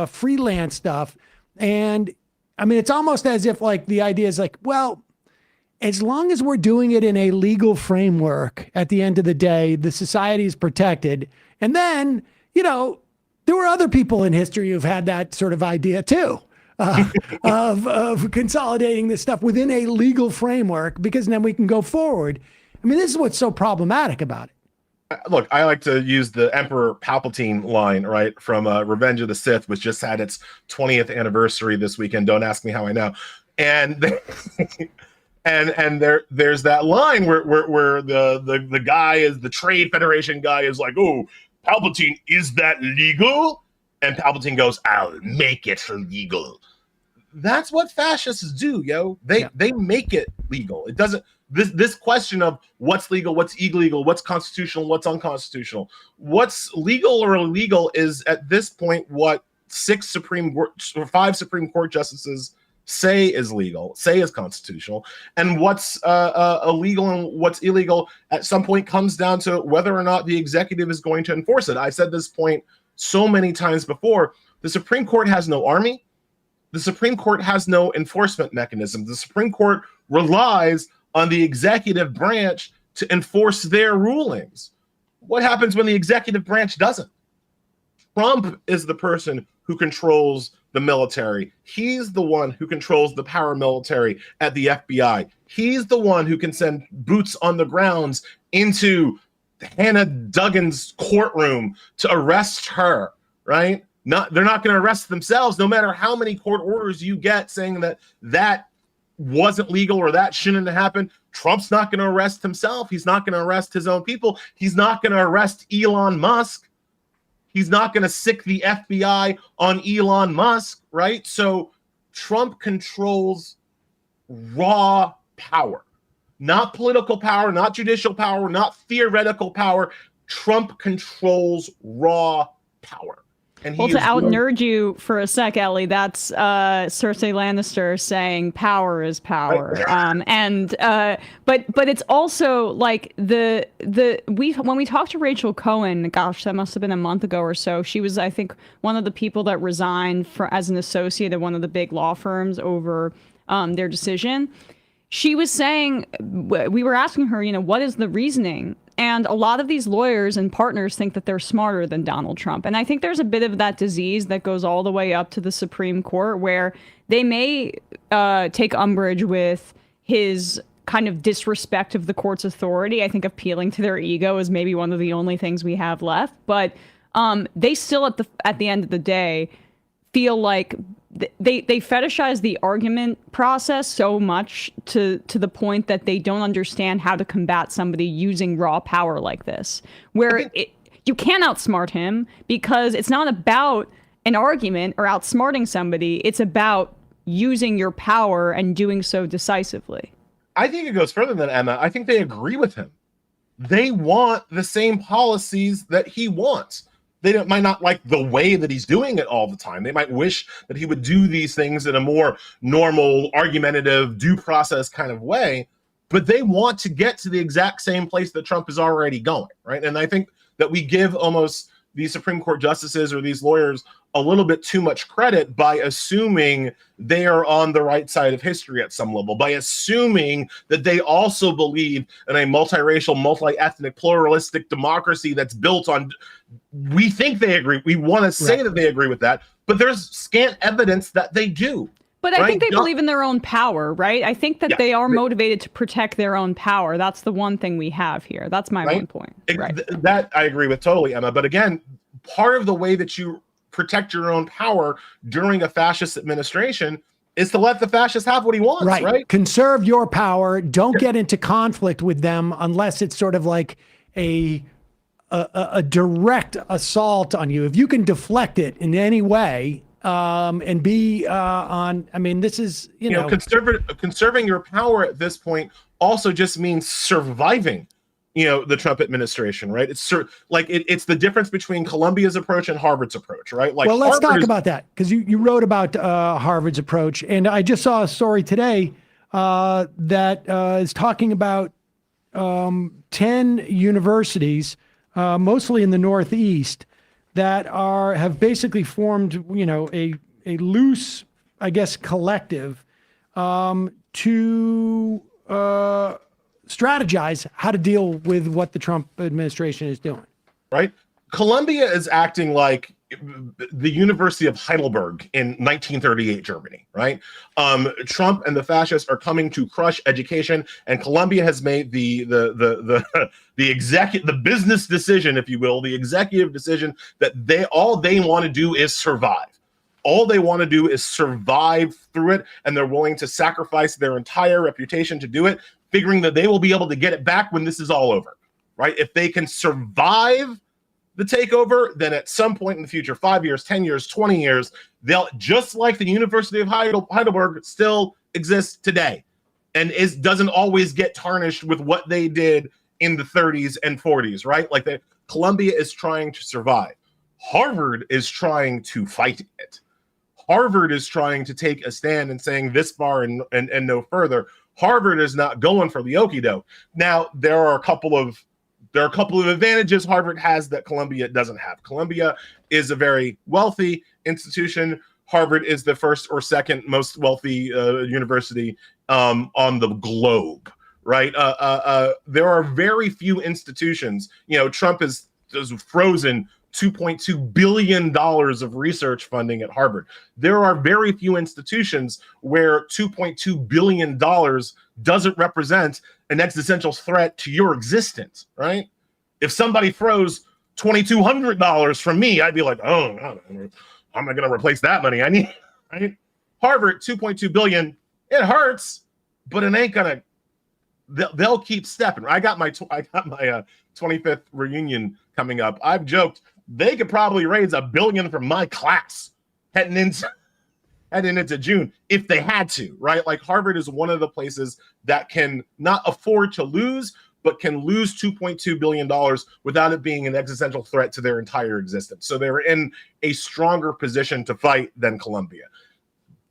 freelance stuff. And I mean, it's almost as if the idea is well, as long as we're doing it in a legal framework, at the end of the day, the society is protected. And then, there were other people in history who've had that sort of idea too, of consolidating this stuff within a legal framework, because then we can go forward. I mean, this is what's so problematic about it. Look, I like to use the Emperor Palpatine line, right, from Revenge of the Sith, which just had its 20th anniversary this weekend. Don't ask me how I know. And there's that line where the guy is, the Trade Federation guy is like, "Oh, Palpatine, is that legal?" And Palpatine goes, "I'll make it legal." That's what fascists do, yo. They make it legal. It doesn't. This question of what's legal, what's illegal, what's constitutional, what's unconstitutional, what's legal or illegal is at this point what 5 Supreme Court justices say is legal, say is constitutional, and what's illegal and what's illegal at some point comes down to whether or not the executive is going to enforce it. I said this point so many times before. The Supreme Court has no army. The Supreme Court has no enforcement mechanism. The Supreme Court relies on the executive branch to enforce their rulings. What happens when the executive branch doesn't? Trump is the person who controls the military. He's the one who controls the paramilitary at the FBI. He's the one who can send boots on the grounds into Hannah Duggan's courtroom to arrest her, right? They're not going to arrest themselves, no matter how many court orders you get saying that wasn't legal or that shouldn't have happened. Trump's not going to arrest himself. He's not going to arrest his own people. He's not going to arrest Elon Musk. He's not going to sick the FBI on Elon Musk, right? So Trump controls raw power, not political power, not judicial power, not theoretical power. Trump controls raw power. And well, to out-nerd you for a sec, Ellie, that's Cersei Lannister saying power is power. Right. But it's also like when we talked to Rachel Cohen, gosh, that must have been a month ago or so. She was, I think, one of the people that resigned as an associate at one of the big law firms over their decision. She was saying, we were asking her, what is the reasoning? And a lot of these lawyers and partners think that they're smarter than Donald Trump. And I think there's a bit of that disease that goes all the way up to the Supreme Court, where they may take umbrage with his kind of disrespect of the court's authority. I think appealing to their ego is maybe one of the only things we have left. But they still, at the end of the day, feel like they fetishize the argument process so much to the point that they don't understand how to combat somebody using raw power like this, where you can't outsmart him, because it's not about an argument or outsmarting somebody. It's about using your power and doing so decisively. I think it goes further than Emma. I think they agree with him. They want the same policies that he wants. They might not like the way that he's doing it all the time. They might wish that he would do these things in a more normal, argumentative, due process kind of way, but they want to get to the exact same place that Trump is already going, right? And I think that we give almost these Supreme Court justices or these lawyers a little bit too much credit by assuming they are on the right side of history at some level, by assuming that they also believe in a multiracial, multi-ethnic, pluralistic democracy that's built on. We think they agree. We want to say that they agree with that, but there's scant evidence that they do. But I think they believe in their own power, right? I think that they are motivated to protect their own power. That's the one thing we have here. That's my one point. That I agree with totally, Emma. But again, part of the way that you protect your own power during a fascist administration is to let the fascist have what he wants, right? Conserve your power. Don't get into conflict with them unless it's sort of like a direct assault on you. If you can deflect it in any way, and be this is, conserving your power at this point also just means surviving, the Trump administration, right? It's it's the difference between Columbia's approach and Harvard's approach, right? Like, well, let's talk about that, because you wrote about Harvard's approach, and I just saw a story today that is talking about 10 universities, mostly in the Northeast, that have basically formed, a loose, I guess, collective to strategize how to deal with what the Trump administration is doing. Right. Columbia is acting like the University of Heidelberg in 1938 Germany, right? Trump and the fascists are coming to crush education, and Columbia has made the business decision, if you will, the executive decision that all they want to do is survive. All they want to do is survive through it, and they're willing to sacrifice their entire reputation to do it, figuring that they will be able to get it back when this is all over, right? If they can survive the takeover, then at some point in the future, 5 years, 10 years, 20 years, they'll, just like the University of Heidelberg still exists today, and doesn't always get tarnished with what they did in the 30s and 40s, right? Like Columbia is trying to survive. Harvard is trying to fight it. Harvard is trying to take a stand and saying this far and no further. Harvard is not going for the okie doke. Now, there are a couple of advantages Harvard has that Columbia doesn't have. Columbia is a very wealthy institution. Harvard is the first or second most wealthy university on the globe, right? There are very few institutions. Trump has frozen $2.2 billion of research funding at Harvard. There are very few institutions where $2.2 billion doesn't represent an existential threat to your existence, right? If somebody throws $2,200 from me, I'd be like, oh, no, I'm not going to replace that money. I need, right? Harvard, $2.2 billion, it hurts, but it ain't going to, they'll keep stepping. I got my 25th reunion coming up. I've joked they could probably raise $1 billion from my class heading into June if they had to, right? Like, Harvard is one of the places that can not afford to lose, but can lose $2.2 billion without it being an existential threat to their entire existence. So they're in a stronger position to fight than Colombia.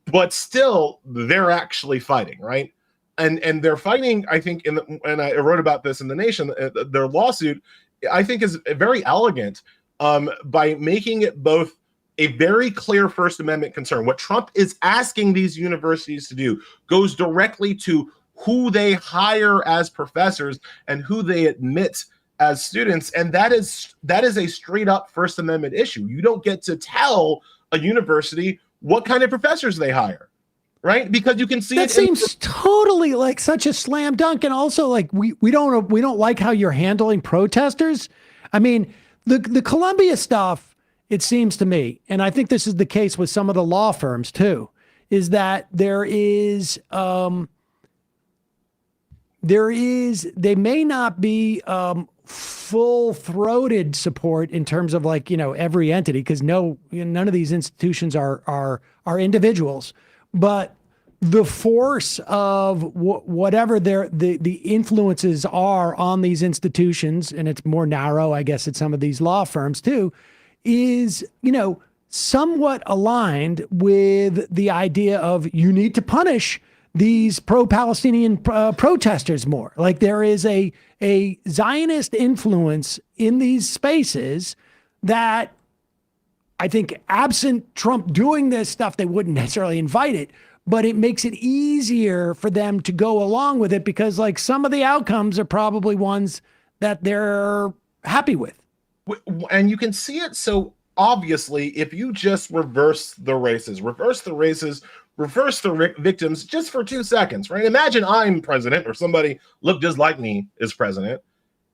But still, they're actually fighting, right? And they're fighting, I think, and I wrote about this in The Nation, their lawsuit, I think, is very elegant by making it both a very clear First Amendment concern. What Trump is asking these universities to do goes directly to who they hire as professors and who they admit as students. And that is a straight up First Amendment issue. You don't get to tell a university what kind of professors they hire, right? Because you can see that seems totally like such a slam dunk. And also, like, we don't like how you're handling protesters. I mean, the Columbia stuff, it seems to me, and I think this is the case with some of the law firms too, is that they may not be full-throated support in terms of, like, every entity, because none of these institutions are individuals, but the force of whatever the influences are on these institutions, and it's more narrow, I guess, at some of these law firms too, is, somewhat aligned with the idea of you need to punish these pro-Palestinian protesters more. Like, there is a Zionist influence in these spaces that I think, absent Trump doing this stuff, they wouldn't necessarily invite it, but it makes it easier for them to go along with it because, like, some of the outcomes are probably ones that they're happy with. And you can see it so obviously if you just reverse the races, reverse the victims just for 2 seconds, right? Imagine I'm president or somebody looked just like me is president,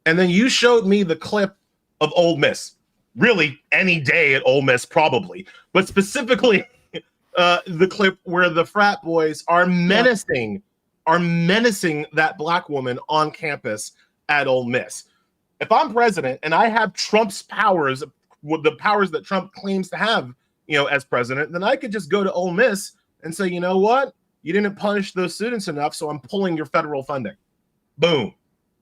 and then you showed me the clip of Ole Miss. Really, any day at Ole Miss probably, but specifically the clip where the frat boys are menacing that black woman on campus at Ole Miss. If I'm president and I have Trump's powers, the powers that Trump claims to have, as president, then I could just go to Ole Miss and say, you know what? You didn't punish those students enough, so I'm pulling your federal funding. Boom.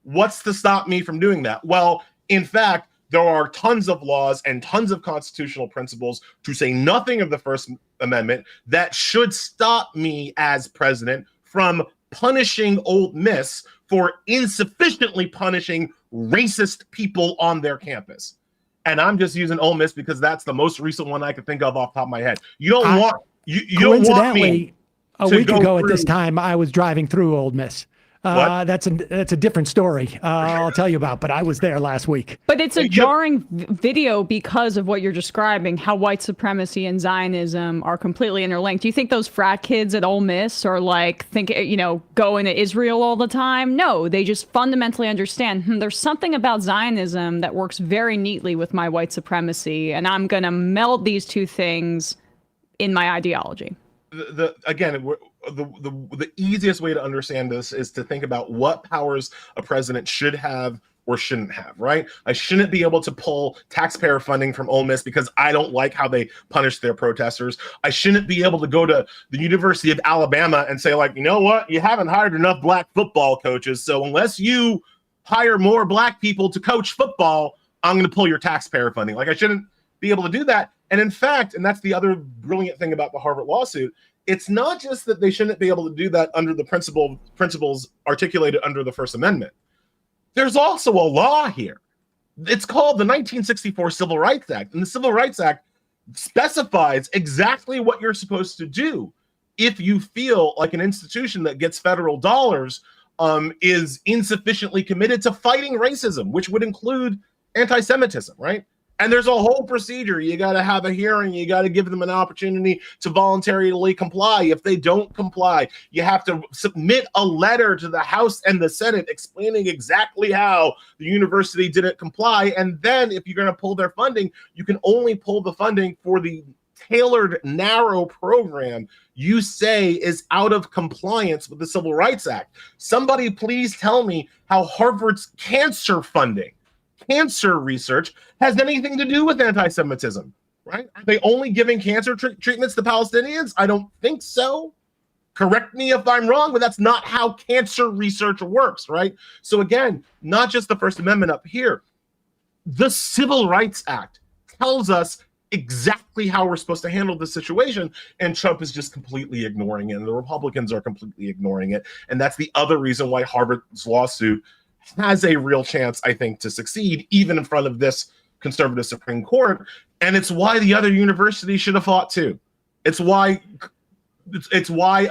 What's to stop me from doing that? Well, in fact, there are tons of laws and tons of constitutional principles, to say nothing of the First Amendment, that should stop me as president from punishing Ole Miss for insufficiently punishing racist people on their campus. And I'm just using Ole Miss because that's the most recent one I could think of off the top of my head. You don't want me a week ago at this time, I was driving through Ole Miss. That's a different story I'll tell you about, but I was there last week. But it's a jarring video because of what you're describing, how white supremacy and Zionism are completely interlinked. Do you think those frat kids at Ole Miss are like, going to Israel all the time? No, they just fundamentally understand, there's something about Zionism that works very neatly with my white supremacy, and I'm going to meld these two things in my ideology. The easiest way to understand this is to think about what powers a president should have or shouldn't have, right? I shouldn't be able to pull taxpayer funding from Ole Miss because I don't like how they punish their protesters. I shouldn't be able to go to the University of Alabama and say, like, you know what? You haven't hired enough black football coaches, so unless you hire more black people to coach football, I'm going to pull your taxpayer funding. Like, I shouldn't be able to do that. And in fact, and that's the other brilliant thing about the Harvard lawsuit, it's not just that they shouldn't be able to do that under the principles articulated under the First Amendment. There's also a law here. It's called the 1964 Civil Rights Act. And the Civil Rights Act specifies exactly what you're supposed to do if you feel like an institution that gets federal dollars is insufficiently committed to fighting racism, which would include anti-Semitism, right? And there's a whole procedure. You got to have a hearing. You got to give them an opportunity to voluntarily comply. If they don't comply, you have to submit a letter to the House and the Senate explaining exactly how the university didn't comply. And then if you're going to pull their funding, you can only pull the funding for the tailored, narrow program you say is out of compliance with the Civil Rights Act. Somebody please tell me how Harvard's cancer research has anything to do with anti-Semitism, right? Are they only giving cancer treatments to Palestinians? I don't think so. Correct me if I'm wrong, but that's not how cancer research works, right? So again, not just the First Amendment up here, the Civil Rights Act tells us exactly how we're supposed to handle this situation, and Trump is just completely ignoring it, and the Republicans are completely ignoring it. And that's the other reason why Harvard's lawsuit has a real chance, I think, to succeed, even in front of this conservative Supreme Court. And it's why the other universities should have fought too. It's why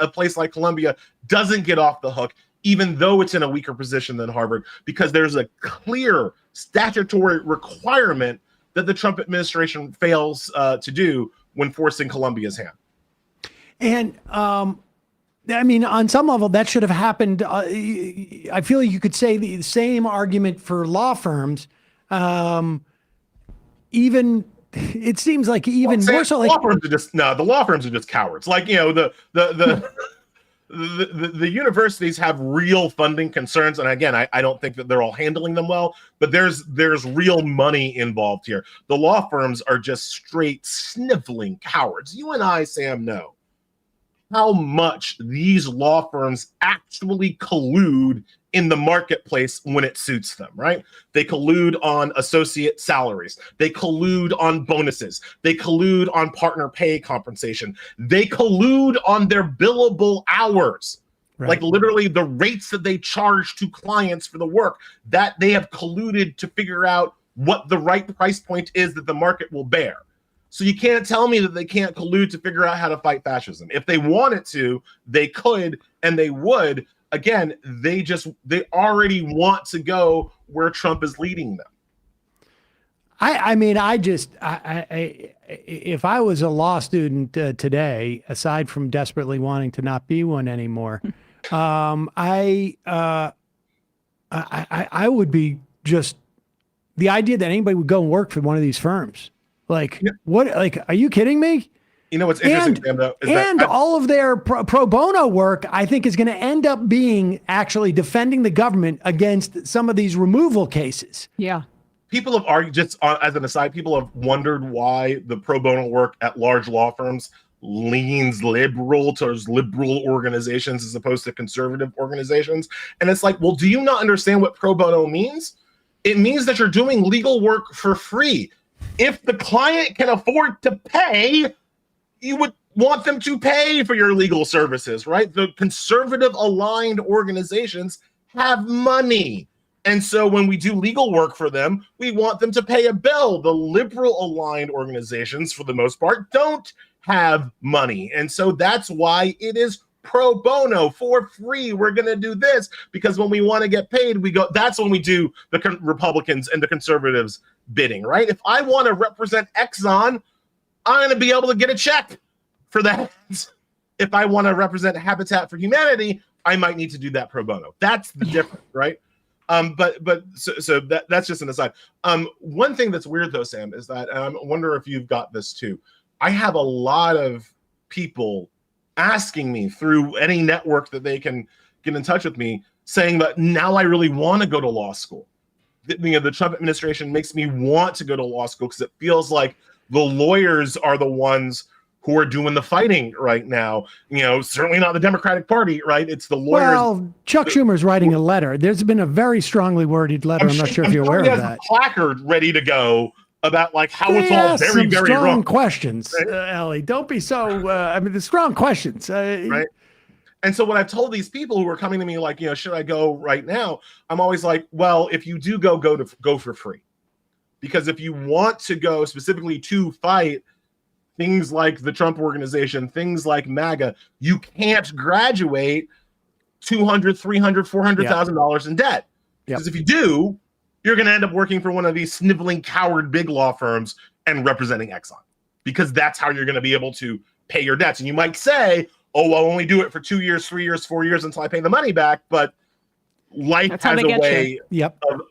a place like Columbia doesn't get off the hook, even though it's in a weaker position than Harvard, because there's a clear statutory requirement that the Trump administration fails to do when forcing Columbia's hand. And I mean, on some level, that should have happened. I feel like you could say the same argument for law firms. Even it seems like even more so. Like law firms are just the law firms are just cowards. Like, you know, the universities have real funding concerns, and again, I don't think that they're all handling them well. But there's real money involved here. The law firms are just straight sniveling cowards. You and I, Sam, know how much these law firms actually collude in the marketplace when it suits them, right? They collude on associate salaries. They collude on bonuses. They collude on partner pay compensation. They collude on their billable hours. Right. Like literally the rates that they charge to clients for the work, that they have colluded to figure out what the right price point is that the market will bear. So you can't tell me that they can't collude to figure out how to fight fascism. If they wanted to, they could, and they would. Again, they already want to go where Trump is leading them. If I was a law student today, aside from desperately wanting to not be one anymore, I would be just the idea that anybody would go and work for one of these firms. Like, what? Like, are you kidding me? You know what's interesting, Sam, though, is all of their pro bono work, I think, is going to end up being actually defending the government against some of these removal cases. Yeah. People have argued, just as an aside, people have wondered why the pro bono work at large law firms leans liberal towards liberal organizations as opposed to conservative organizations. And it's like, well, do you not understand what pro bono means? It means that you're doing legal work for free. If the client can afford to pay, you would want them to pay for your legal services, right? The conservative aligned organizations have money. And so when we do legal work for them, we want them to pay a bill. The liberal aligned organizations, for the most part, don't have money. And so that's why it is pro bono, for free. We're going to do this because when we want to get paid, we go. That's when we do the Republicans and the conservatives bidding, right? If I want to represent Exxon, I'm going to be able to get a check for that. If I want to represent Habitat for Humanity, I might need to do that pro bono. That's the difference, right? So that's just an aside. One thing that's weird though, Sam, is that I wonder if you've got this too. I have a lot of people asking me through any network that they can get in touch with me, saying that now I really want to go to law school. The Trump administration makes me want to go to law school because it feels like the lawyers are the ones who are doing the fighting right now. You know, certainly not the Democratic Party, right? It's the lawyers. Well, Chuck Schumer's writing a letter. There's been a very strongly worded letter. I'm not sure if you're aware of that. He has a placard ready to go about like how it's all very, very strong wrong. Questions, right? Elie. Don't be so. The strong questions, right? And so when I've told these people who are coming to me like, you know, should I go right now? I'm always like, well, if you do go for free. Because if you want to go specifically to fight things like the Trump organization, things like MAGA, you can't graduate $200,000, $300,000, $400,000 in debt. Because if you do, you're going to end up working for one of these sniveling coward big law firms and representing Exxon. Because that's how you're going to be able to pay your debts. And you might say, oh, I'll only do it for 2 years, 3 years, 4 years until I pay the money back. But life has a way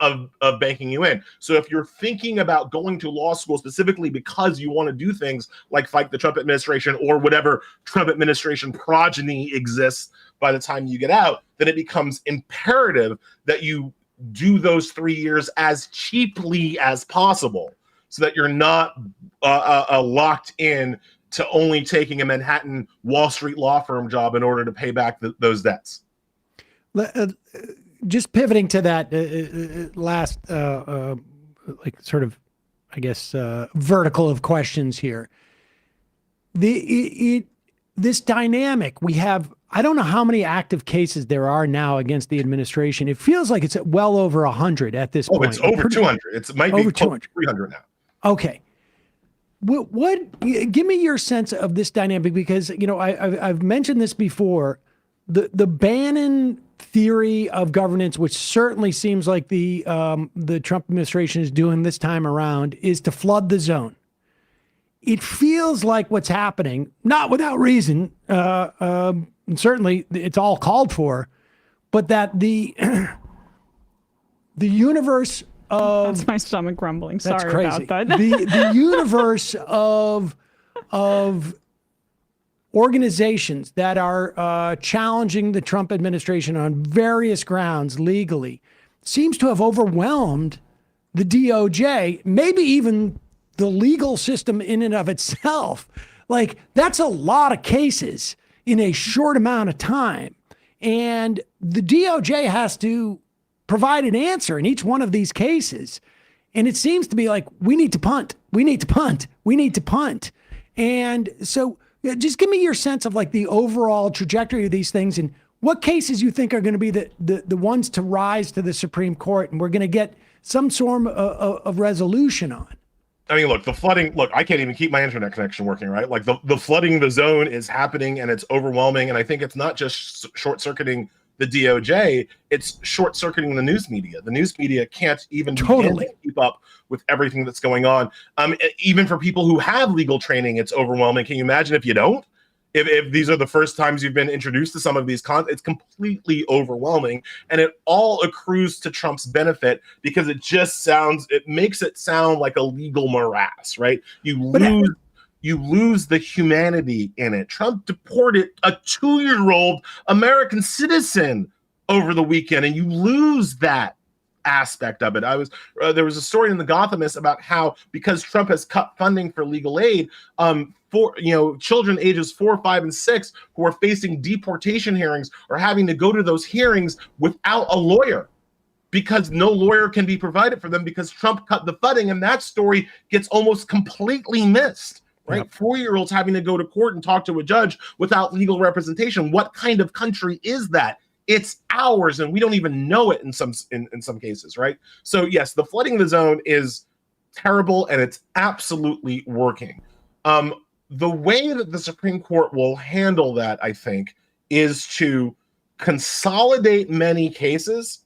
of banking you in. So if you're thinking about going to law school specifically because you want to do things like fight the Trump administration or whatever Trump administration progeny exists by the time you get out, then it becomes imperative that you do those 3 years as cheaply as possible so that you're not locked in to only taking a Manhattan Wall Street law firm job in order to pay back those debts. Just pivoting to that last, like sort of, I guess, vertical of questions here. This dynamic we have, I don't know how many active cases there are now against the administration. It feels like it's at well over 100 at this point. It's over 200. It might be over 200. 300 now. Okay. What give me your sense of this dynamic, because I've mentioned this before, the Bannon theory of governance, which certainly seems like the Trump administration is doing this time around, is to flood the zone. It feels like what's happening, not without reason, certainly it's all called for, but that the universe of... That's my stomach grumbling. That's Sorry crazy. about that. the universe of organizations that are challenging the Trump administration on various grounds legally seems to have overwhelmed the DOJ, maybe even the legal system in and of itself. Like, that's a lot of cases in a short amount of time. And the DOJ has to provide an answer in each one of these cases. And it seems to be like, we need to punt. We need to punt. We need to punt. And so just give me your sense of like the overall trajectory of these things and what cases you think are going to be the ones to rise to the Supreme Court and we're going to get some sort of resolution on. I mean, look, the flooding, I can't even keep my internet connection working, right? Like the flooding the zone is happening and it's overwhelming. And I think it's not just short-circuiting the DOJ, it's short-circuiting the news media. The news media can't even begin to keep up with everything that's going on. Even for people who have legal training, it's overwhelming. Can you imagine if you don't? If these are the first times you've been introduced to some of these it's completely overwhelming, and it all accrues to Trump's benefit because it makes it sound like a legal morass, right? You lose the humanity in it. Trump deported a 2-year-old American citizen over the weekend, and you lose that aspect of it. There was a story in the Gothamist about how because Trump has cut funding for legal aid, for children ages 4, 5, and 6 who are facing deportation hearings are having to go to those hearings without a lawyer because no lawyer can be provided for them because Trump cut the funding, and that story gets almost completely missed. Right? Yep. 4-year-olds having to go to court and talk to a judge without legal representation. What kind of country is that? It's ours, and we don't even know it in some cases, right? So yes, the flooding the zone is terrible, and it's absolutely working. The way that the Supreme Court will handle that, I think, is to consolidate many cases,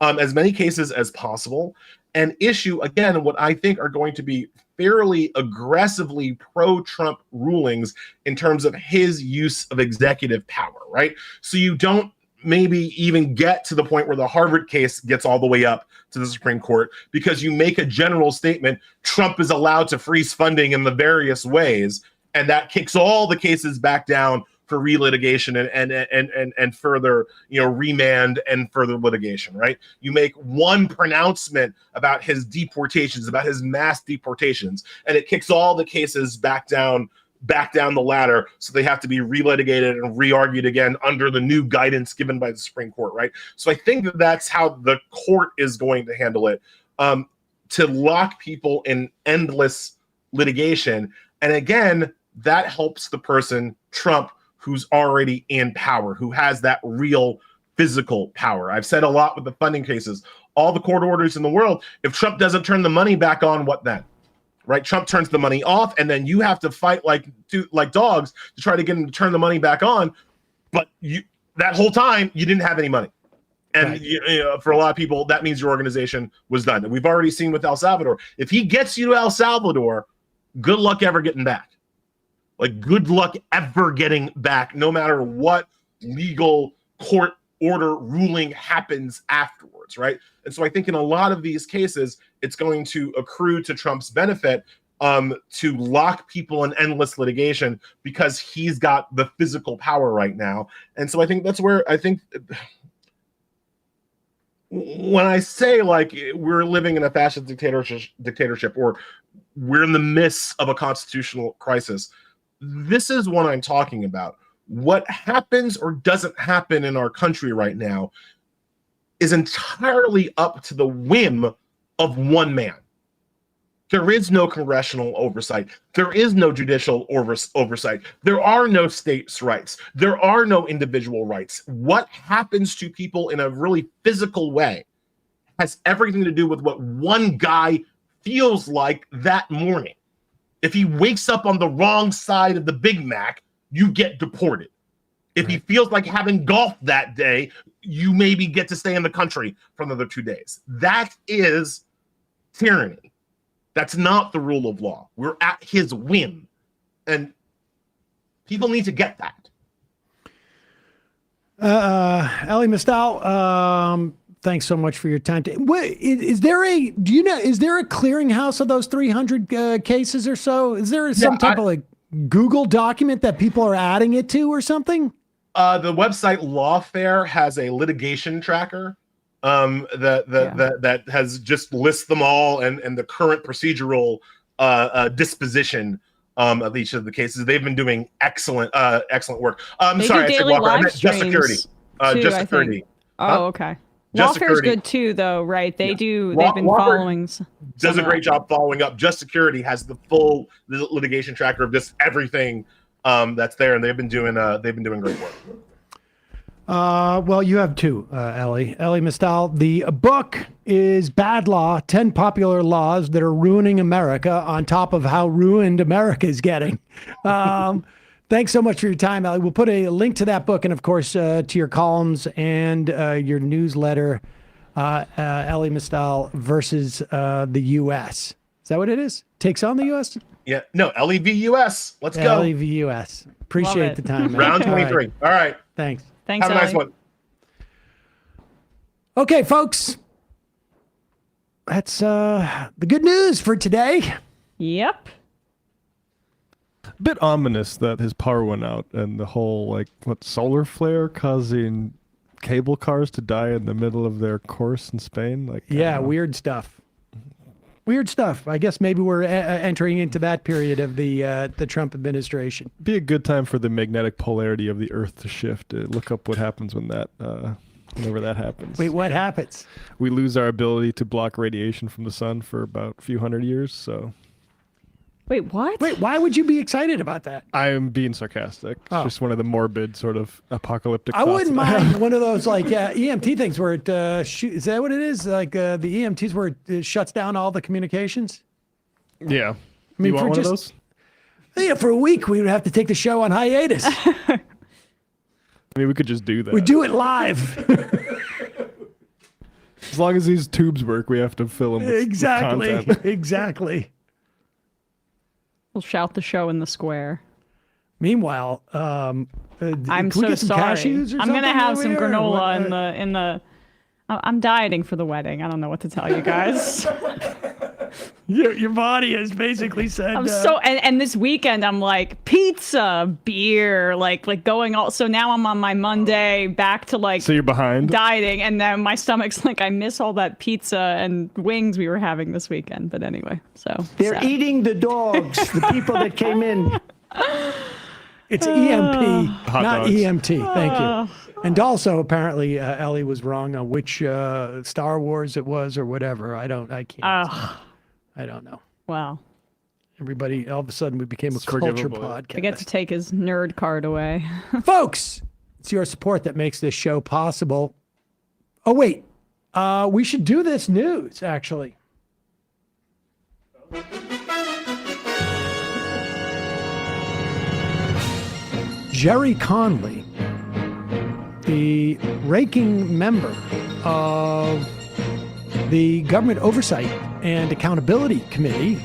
as many cases as possible, and issue, again, what I think are going to be fairly aggressively pro-Trump rulings in terms of his use of executive power, right? So you don't maybe even get to the point where the Harvard case gets all the way up to the Supreme Court because you make a general statement, Trump is allowed to freeze funding in the various ways, and that kicks all the cases back down for relitigation and further, remand and further litigation, right? You make one pronouncement about his deportations, about his mass deportations, and it kicks all the cases back down the ladder, so they have to be relitigated and re-argued again under the new guidance given by the Supreme Court, right? So I think that's how the court is going to handle it, to lock people in endless litigation. And again, that helps the person, Trump, who's already in power, who has that real physical power. I've said a lot with the funding cases, all the court orders in the world, if Trump doesn't turn the money back on, what then? Right? Trump turns the money off, and then you have to fight like dogs to try to get him to turn the money back on. But that whole time, you didn't have any money. And right. For a lot of people, that means your organization was done. And we've already seen with El Salvador. If he gets you to El Salvador, good luck ever getting back. Like, good luck ever getting back, no matter what legal court order ruling happens afterwards, right? And so I think in a lot of these cases, it's going to accrue to Trump's benefit to lock people in endless litigation because he's got the physical power right now. And so I think that's where I think when I say like we're living in a fascist dictatorship or we're in the midst of a constitutional crisis, This is what I'm talking about. What happens or doesn't happen in our country right now is entirely up to the whim of one man. There is no congressional oversight. There is no judicial oversight. There are no states' rights. There are no individual rights. What happens to people in a really physical way has everything to do with what one guy feels like that morning. If he wakes up on the wrong side of the Big Mac, you get deported. If he feels like having golf that day, you maybe get to stay in the country for another 2 days. That is tyranny. That's not the rule of law. We're at his whim. And people need to get that. Elie Mystal, thanks so much for your time. Is there a clearinghouse of those 300 cases or so? Is there some type of like Google document that people are adding it to or something? The website Lawfare has a litigation tracker that has just lists them all and the current procedural disposition of each of the cases. They've been doing excellent work. Sorry, I said Lawfare. I meant Just Security. Just Security. Oh, okay. Lawfare's good too, though, right? They've been following. Does a great job following up. Just Security has the full litigation tracker of just everything that's there, and they've been doing great work. Well, you have two, Elie Mystal. The book is Bad Law: 10 Popular Laws That Are Ruining America, on top of how ruined America is getting. Thanks so much for your time, Elie. We'll put a link to that book and, of course, to your columns and your newsletter, Elie Mystal versus the U.S. Is that what it is? Takes on the U.S.? Yeah. No, LEVUS. Let's go. LEVUS. Appreciate the time, man. Round 23. All right. Thanks. Thanks, Have a nice one. Okay, folks. That's the good news for today. Yep. A bit ominous that his power went out and the whole, solar flare causing cable cars to die in the middle of their course in Spain. Yeah, weird stuff. Weird stuff. I guess maybe we're entering into that period of the Trump administration. Be a good time for the magnetic polarity of the Earth to shift. Look up what happens when that, whenever that happens. Wait, what happens? We lose our ability to block radiation from the sun for about a few hundred years. So. Wait, what? Wait, why would you be excited about that? I am being sarcastic. It's just one of the morbid sort of apocalyptic I wouldn't thoughts. mind one of those EMT things where it is that what it is? Like the EMTs where it shuts down all the communications? Yeah. I mean, you want one of those? Yeah, for a week we would have to take the show on hiatus. I mean, we could just do that. We do it live. As long as these tubes work, we have to fill them with content. Exactly. We'll shout the show in the square. Meanwhile, I'm so sorry. I'm gonna have some granola or in the. I'm dieting for the wedding. I don't know what to tell you guys. Your body has basically said. I'm and this weekend I'm like pizza, beer, like going all. So now I'm on my Monday back to So you're behind dieting, and then my stomach's like I miss all that pizza and wings we were having this weekend. But anyway, so they're eating the dogs, the people that came in. It's EMP, Hot not dogs. EMT. Thank you. And also, apparently, Elie was wrong on which Star Wars it was or whatever. I don't know. Wow. Everybody, all of a sudden, we became a culture podcast. I get to take his nerd card away. Folks, it's your support that makes this show possible. Oh, wait. We should do this news, actually. Jerry Conley, the ranking member of the Government Oversight and Accountability Committee,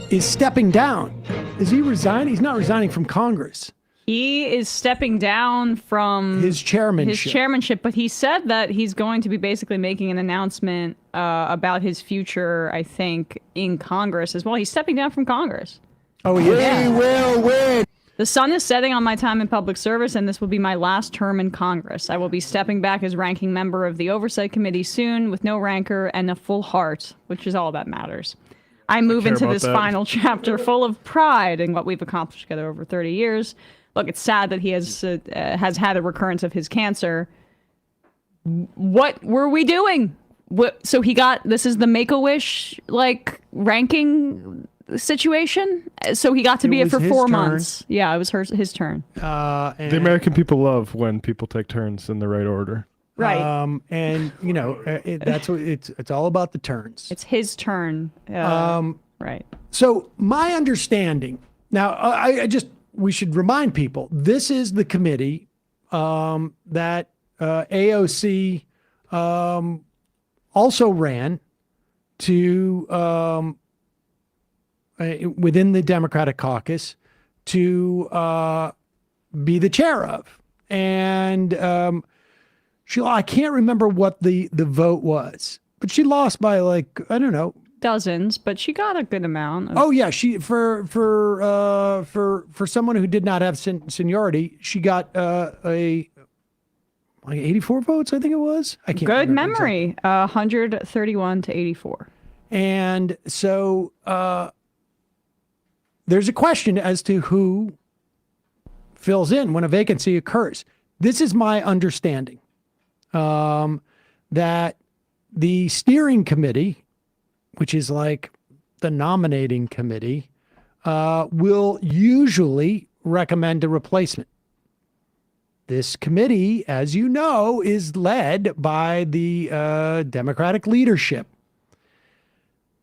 is stepping down. Is he resigning? He's not resigning from Congress. He is stepping down from his chairmanship. But he said that he's going to be basically making an announcement about his future, I think, in Congress as well. He's stepping down from Congress. Oh, he is? We will win. The sun is setting on my time in public service, and this will be my last term in Congress. I will be stepping back as ranking member of the Oversight Committee soon with no rancor and a full heart, which is all that matters. I move into about this that. final chapter full of pride in what we've accomplished together over 30 years. Look, it's sad that he has had a recurrence of his cancer. What were we doing? So he got, this is the Make-A-Wish like ranking situation. So he got to be it for 4 months. Yeah, it was his turn. The American people love when people take turns in the right order. Right. And you know, that's what it's all about, the turns. It's his turn. Right. So my understanding now, we should remind people, this is the committee that AOC also ran to within the Democratic caucus to be the chair of. And Sheila, I can't remember what the vote was, but she lost by like, I don't know, dozens, but she got a good amount. Oh yeah, she for someone who did not have seniority, she got like 84 votes, I think it was. I can't. Good memory. Exactly. 131 to 84. And so there's a question as to who fills in when a vacancy occurs. This is my understanding. That the steering committee, which is like the nominating committee, will usually recommend a replacement. This committee, as you know, is led by the Democratic leadership.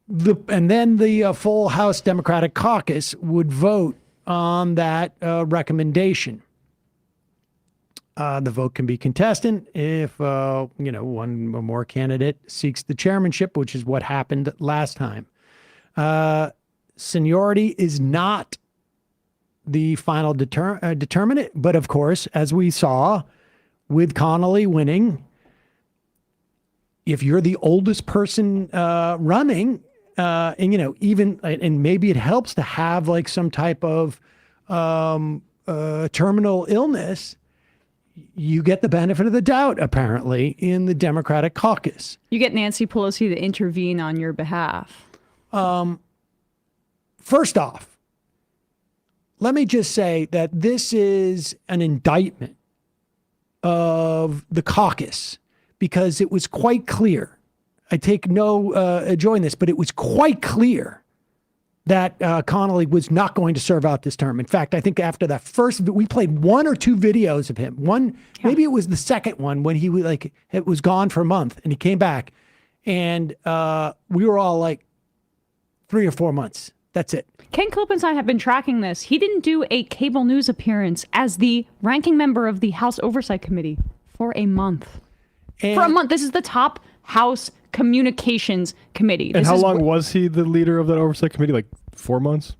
And then the full House Democratic caucus would vote on that recommendation. The vote can be contested if, one or more candidate seeks the chairmanship, which is what happened last time. Seniority is not the final determinant, but of course, as we saw with Connolly winning, if you're the oldest person running, and maybe it helps to have like some type of terminal illness, you get the benefit of the doubt, apparently, in the Democratic caucus. You get Nancy Pelosi to intervene on your behalf. First off, let me just say that this is an indictment of the caucus, because it was quite clear. I take no joy in this, but it was quite clear that Connolly was not going to serve out this term. In fact, I think after that first, we played 1 or 2 videos of him. Maybe it was the second one when he it was gone for a month and he came back, and we were all like 3 or 4 months. That's it. Ken Klippenstein have been tracking this. He didn't do a cable news appearance as the ranking member of the House Oversight Committee for a month. For a month. This is the top House Communications Committee. And how long was he the leader of that Oversight Committee? Like 4 months?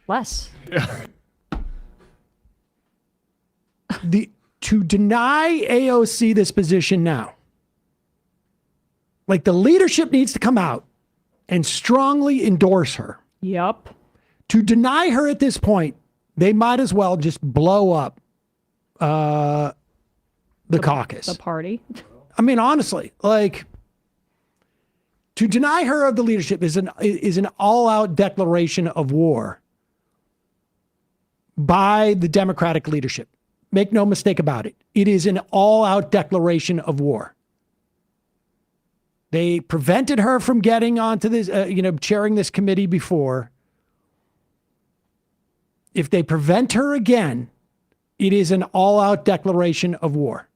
Less. Yeah. To deny AOC this position now, like the leadership needs to come out and strongly endorse her. Yep. To deny her at this point, they might as well just blow up the caucus. The party. I mean, honestly, like, to deny her of the leadership is an all-out declaration of war by the Democratic leadership. Make no mistake about it. It is an all-out declaration of war. They prevented her from getting onto this, chairing this committee before. If they prevent her again, it is an all-out declaration of war.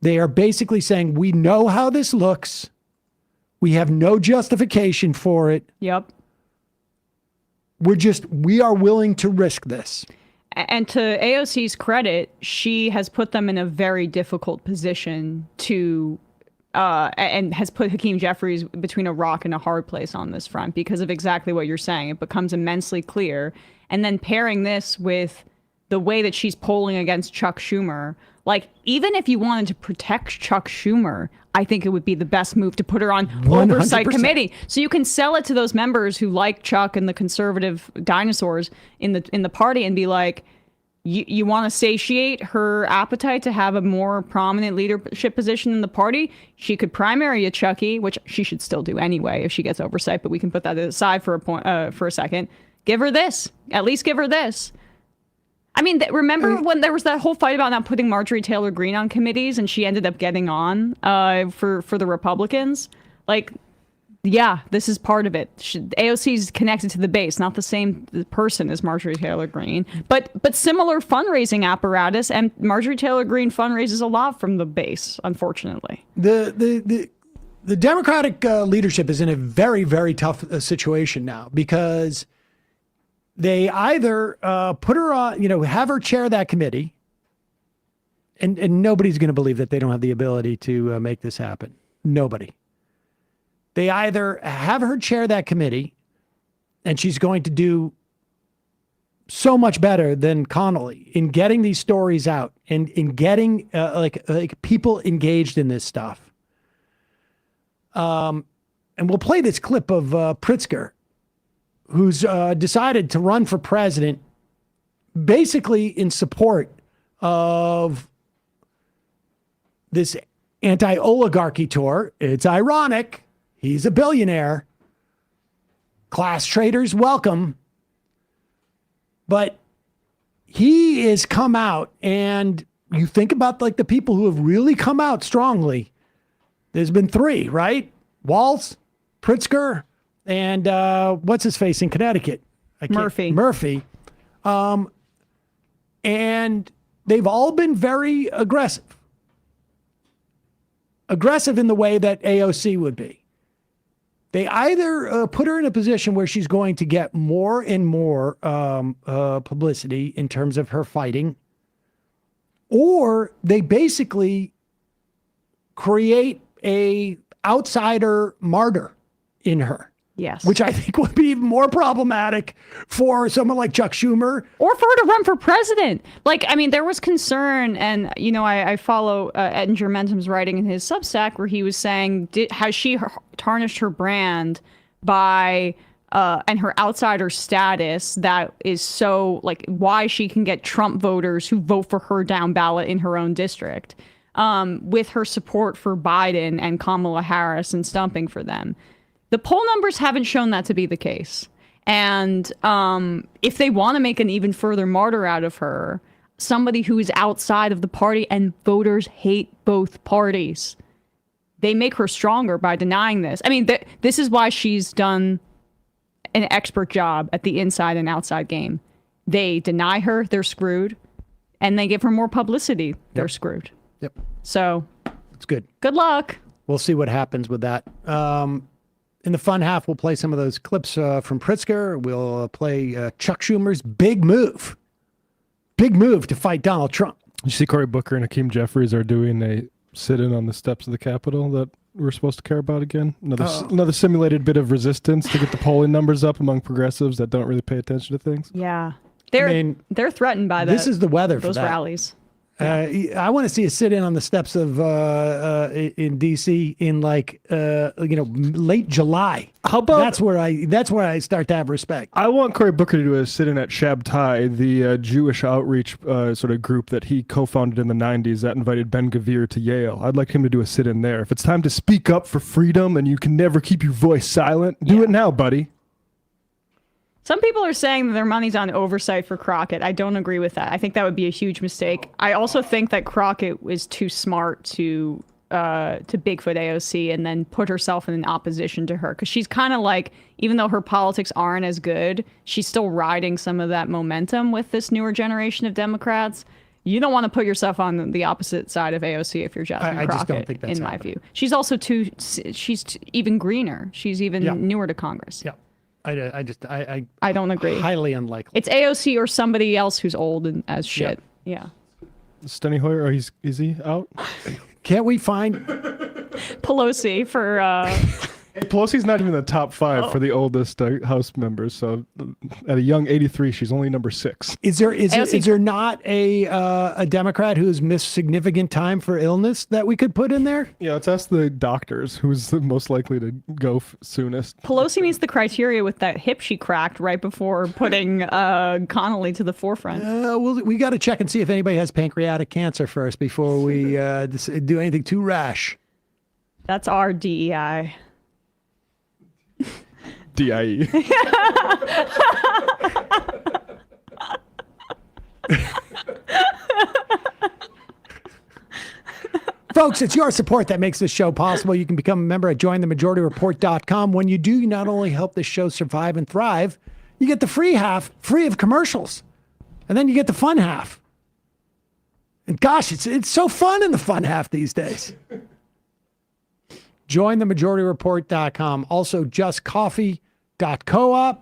They are basically saying, we know how this looks. We have no justification for it. Yep. We are willing to risk this. And to AOC's credit, she has put them in a very difficult position to, and has put Hakeem Jeffries between a rock and a hard place on this front because of exactly what you're saying. It becomes immensely clear. And then pairing this with the way that she's polling against Chuck Schumer, like, even if you wanted to protect Chuck Schumer, I think it would be the best move to put her on 100%. Oversight Committee. So you can sell it to those members who like Chuck and the conservative dinosaurs in the party and be like, You want to satiate her appetite to have a more prominent leadership position in the party? She could primary a Chucky, which she should still do anyway if she gets oversight, but we can put that aside for a second. Give her this. At least give her this. I mean, remember when there was that whole fight about not putting Marjorie Taylor Greene on committees and she ended up getting on for the Republicans? Like, yeah, this is part of it. AOC is connected to the base, not the same person as Marjorie Taylor Greene, but similar fundraising apparatus. And Marjorie Taylor Greene fundraises a lot from the base, unfortunately. The Democratic leadership is in a very, very tough situation now because they either put her on, have her chair that committee, and nobody's going to believe that they don't have the ability to make this happen. Nobody. They either have her chair that committee, and she's going to do so much better than Connolly in getting these stories out and in getting like people engaged in this stuff. And we'll play this clip of Pritzker, who's decided to run for president basically in support of this anti-oligarchy tour. It's ironic. He's a billionaire. Class traders welcome. But he has come out, and you think about like the people who have really come out strongly. There's been three, right? Walz, Pritzker, and what's his face in Connecticut? Murphy. And they've all been very aggressive. Aggressive in the way that AOC would be. They either put her in a position where she's going to get more and more publicity in terms of her fighting, or they basically create a outsider martyr in her. Yes. Which I think would be even more problematic for someone like Chuck Schumer. Or for her to run for president. Like, I mean, there was concern, and, I follow Ed Germentum's writing in his Substack where he was saying, has she tarnished her brand by, and her outsider status that is so, like, why she can get Trump voters who vote for her down ballot in her own district, with her support for Biden and Kamala Harris and stumping for them. The poll numbers haven't shown that to be the case. And if they want to make an even further martyr out of her, somebody who is outside of the party, and voters hate both parties, they make her stronger by denying this. I mean, this is why she's done an expert job at the inside and outside game. They deny her, they're screwed. And they give her more publicity, they're screwed. Yep. So it's good. Good luck. We'll see what happens with that. In the fun half, we'll play some of those clips from Pritzker. We'll play Chuck Schumer's big move to fight Donald Trump. You see Cory Booker and Hakeem Jeffries are doing a sit-in on the steps of the Capitol that we're supposed to care about again. Another simulated bit of resistance to get the polling numbers up among progressives that don't really pay attention to things. Yeah. They're threatened by this is the weather for those that. Rallies. I want to see a sit-in on the steps of in D.C. in late July. How about that's where I start to have respect. I want Cory Booker to do a sit-in at Shabtai, the Jewish outreach sort of group that he co-founded in the 90s that invited Ben Gvir to Yale. I'd like him to do a sit-in there. If it's time to speak up for freedom and you can never keep your voice silent, do it now, buddy. Some people are saying that their money's on Oversight for Crockett. I don't agree with that. I think that would be a huge mistake. I also think that Crockett was too smart to Bigfoot AOC and then put herself in an opposition to her. Because she's kind of like, even though her politics aren't as good, she's still riding some of that momentum with this newer generation of Democrats. You don't want to put yourself on the opposite side of AOC if you're Jasmine Crockett, just don't think that's in my view. She's also even greener. She's even newer to Congress. Yeah. I don't agree. Highly unlikely. It's AOC or somebody else who's old and as shit. Yeah. Steny Hoyer, is he out? Can't we find Pelosi for Hey, Pelosi's not even in the top 5 for the oldest House members. So at a young 83, she's only number 6. Is there not a Democrat who's missed significant time for illness that we could put in there? Yeah, let's ask the doctors who's the most likely to go soonest. Pelosi meets the criteria with that hip she cracked right before putting Connolly to the forefront. We got to check and see if anybody has pancreatic cancer first before we do anything too rash. That's our DEI. DIE. Folks, it's your support that makes this show possible. You can become a member at jointhemajorityreport.com. When you do, you not only help this show survive and thrive, you get the free half, free of commercials. And then you get the fun half. And gosh, it's so fun in the fun half these days. JoinTheMajorityReport.com. Also, JustCoffee.coop.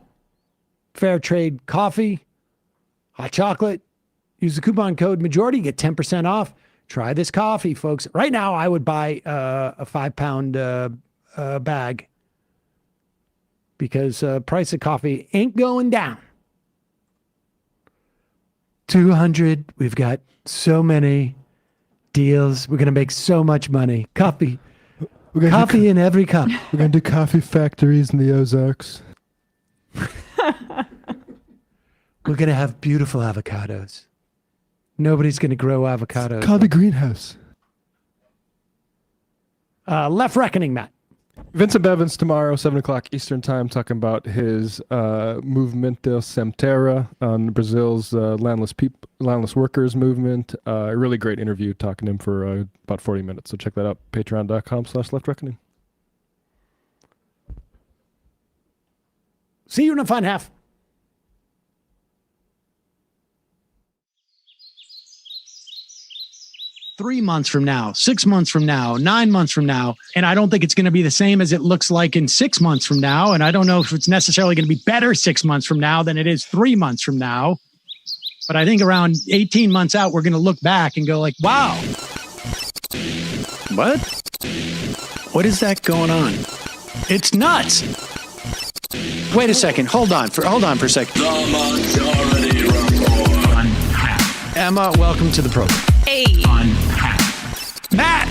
Fair trade coffee. Hot chocolate. Use the coupon code MAJORITY. Get 10% off. Try this coffee, folks. Right now, I would buy a 5-pound bag because price of coffee ain't going down. 200. We've got so many deals. We're going to make so much money. Coffee in every cup. We're going to do coffee factories in the Ozarks. We're going to have beautiful avocados. Nobody's going to grow avocados. Coffee greenhouse. Left Reckoning, Matt. Vincent Bevins tomorrow, 7 o'clock Eastern time, talking about his Movimento Sem Terra on Brazil's landless workers movement. A really great interview, talking to him for about 40 minutes. So check that out, patreon.com/leftreckoning. See you in the fun half. Three months from now, 6 months from now, 9 months from now. And I don't think it's going to be the same as it looks like in 6 months from now. And I don't know if it's necessarily going to be better 6 months from now than it is 3 months from now. But I think around 18 months out, we're going to look back and go like, wow. What? What is that going on? It's nuts. Wait a second. Hold on for a second. The Majority Report. Emma, welcome to the program. Hey. Matt.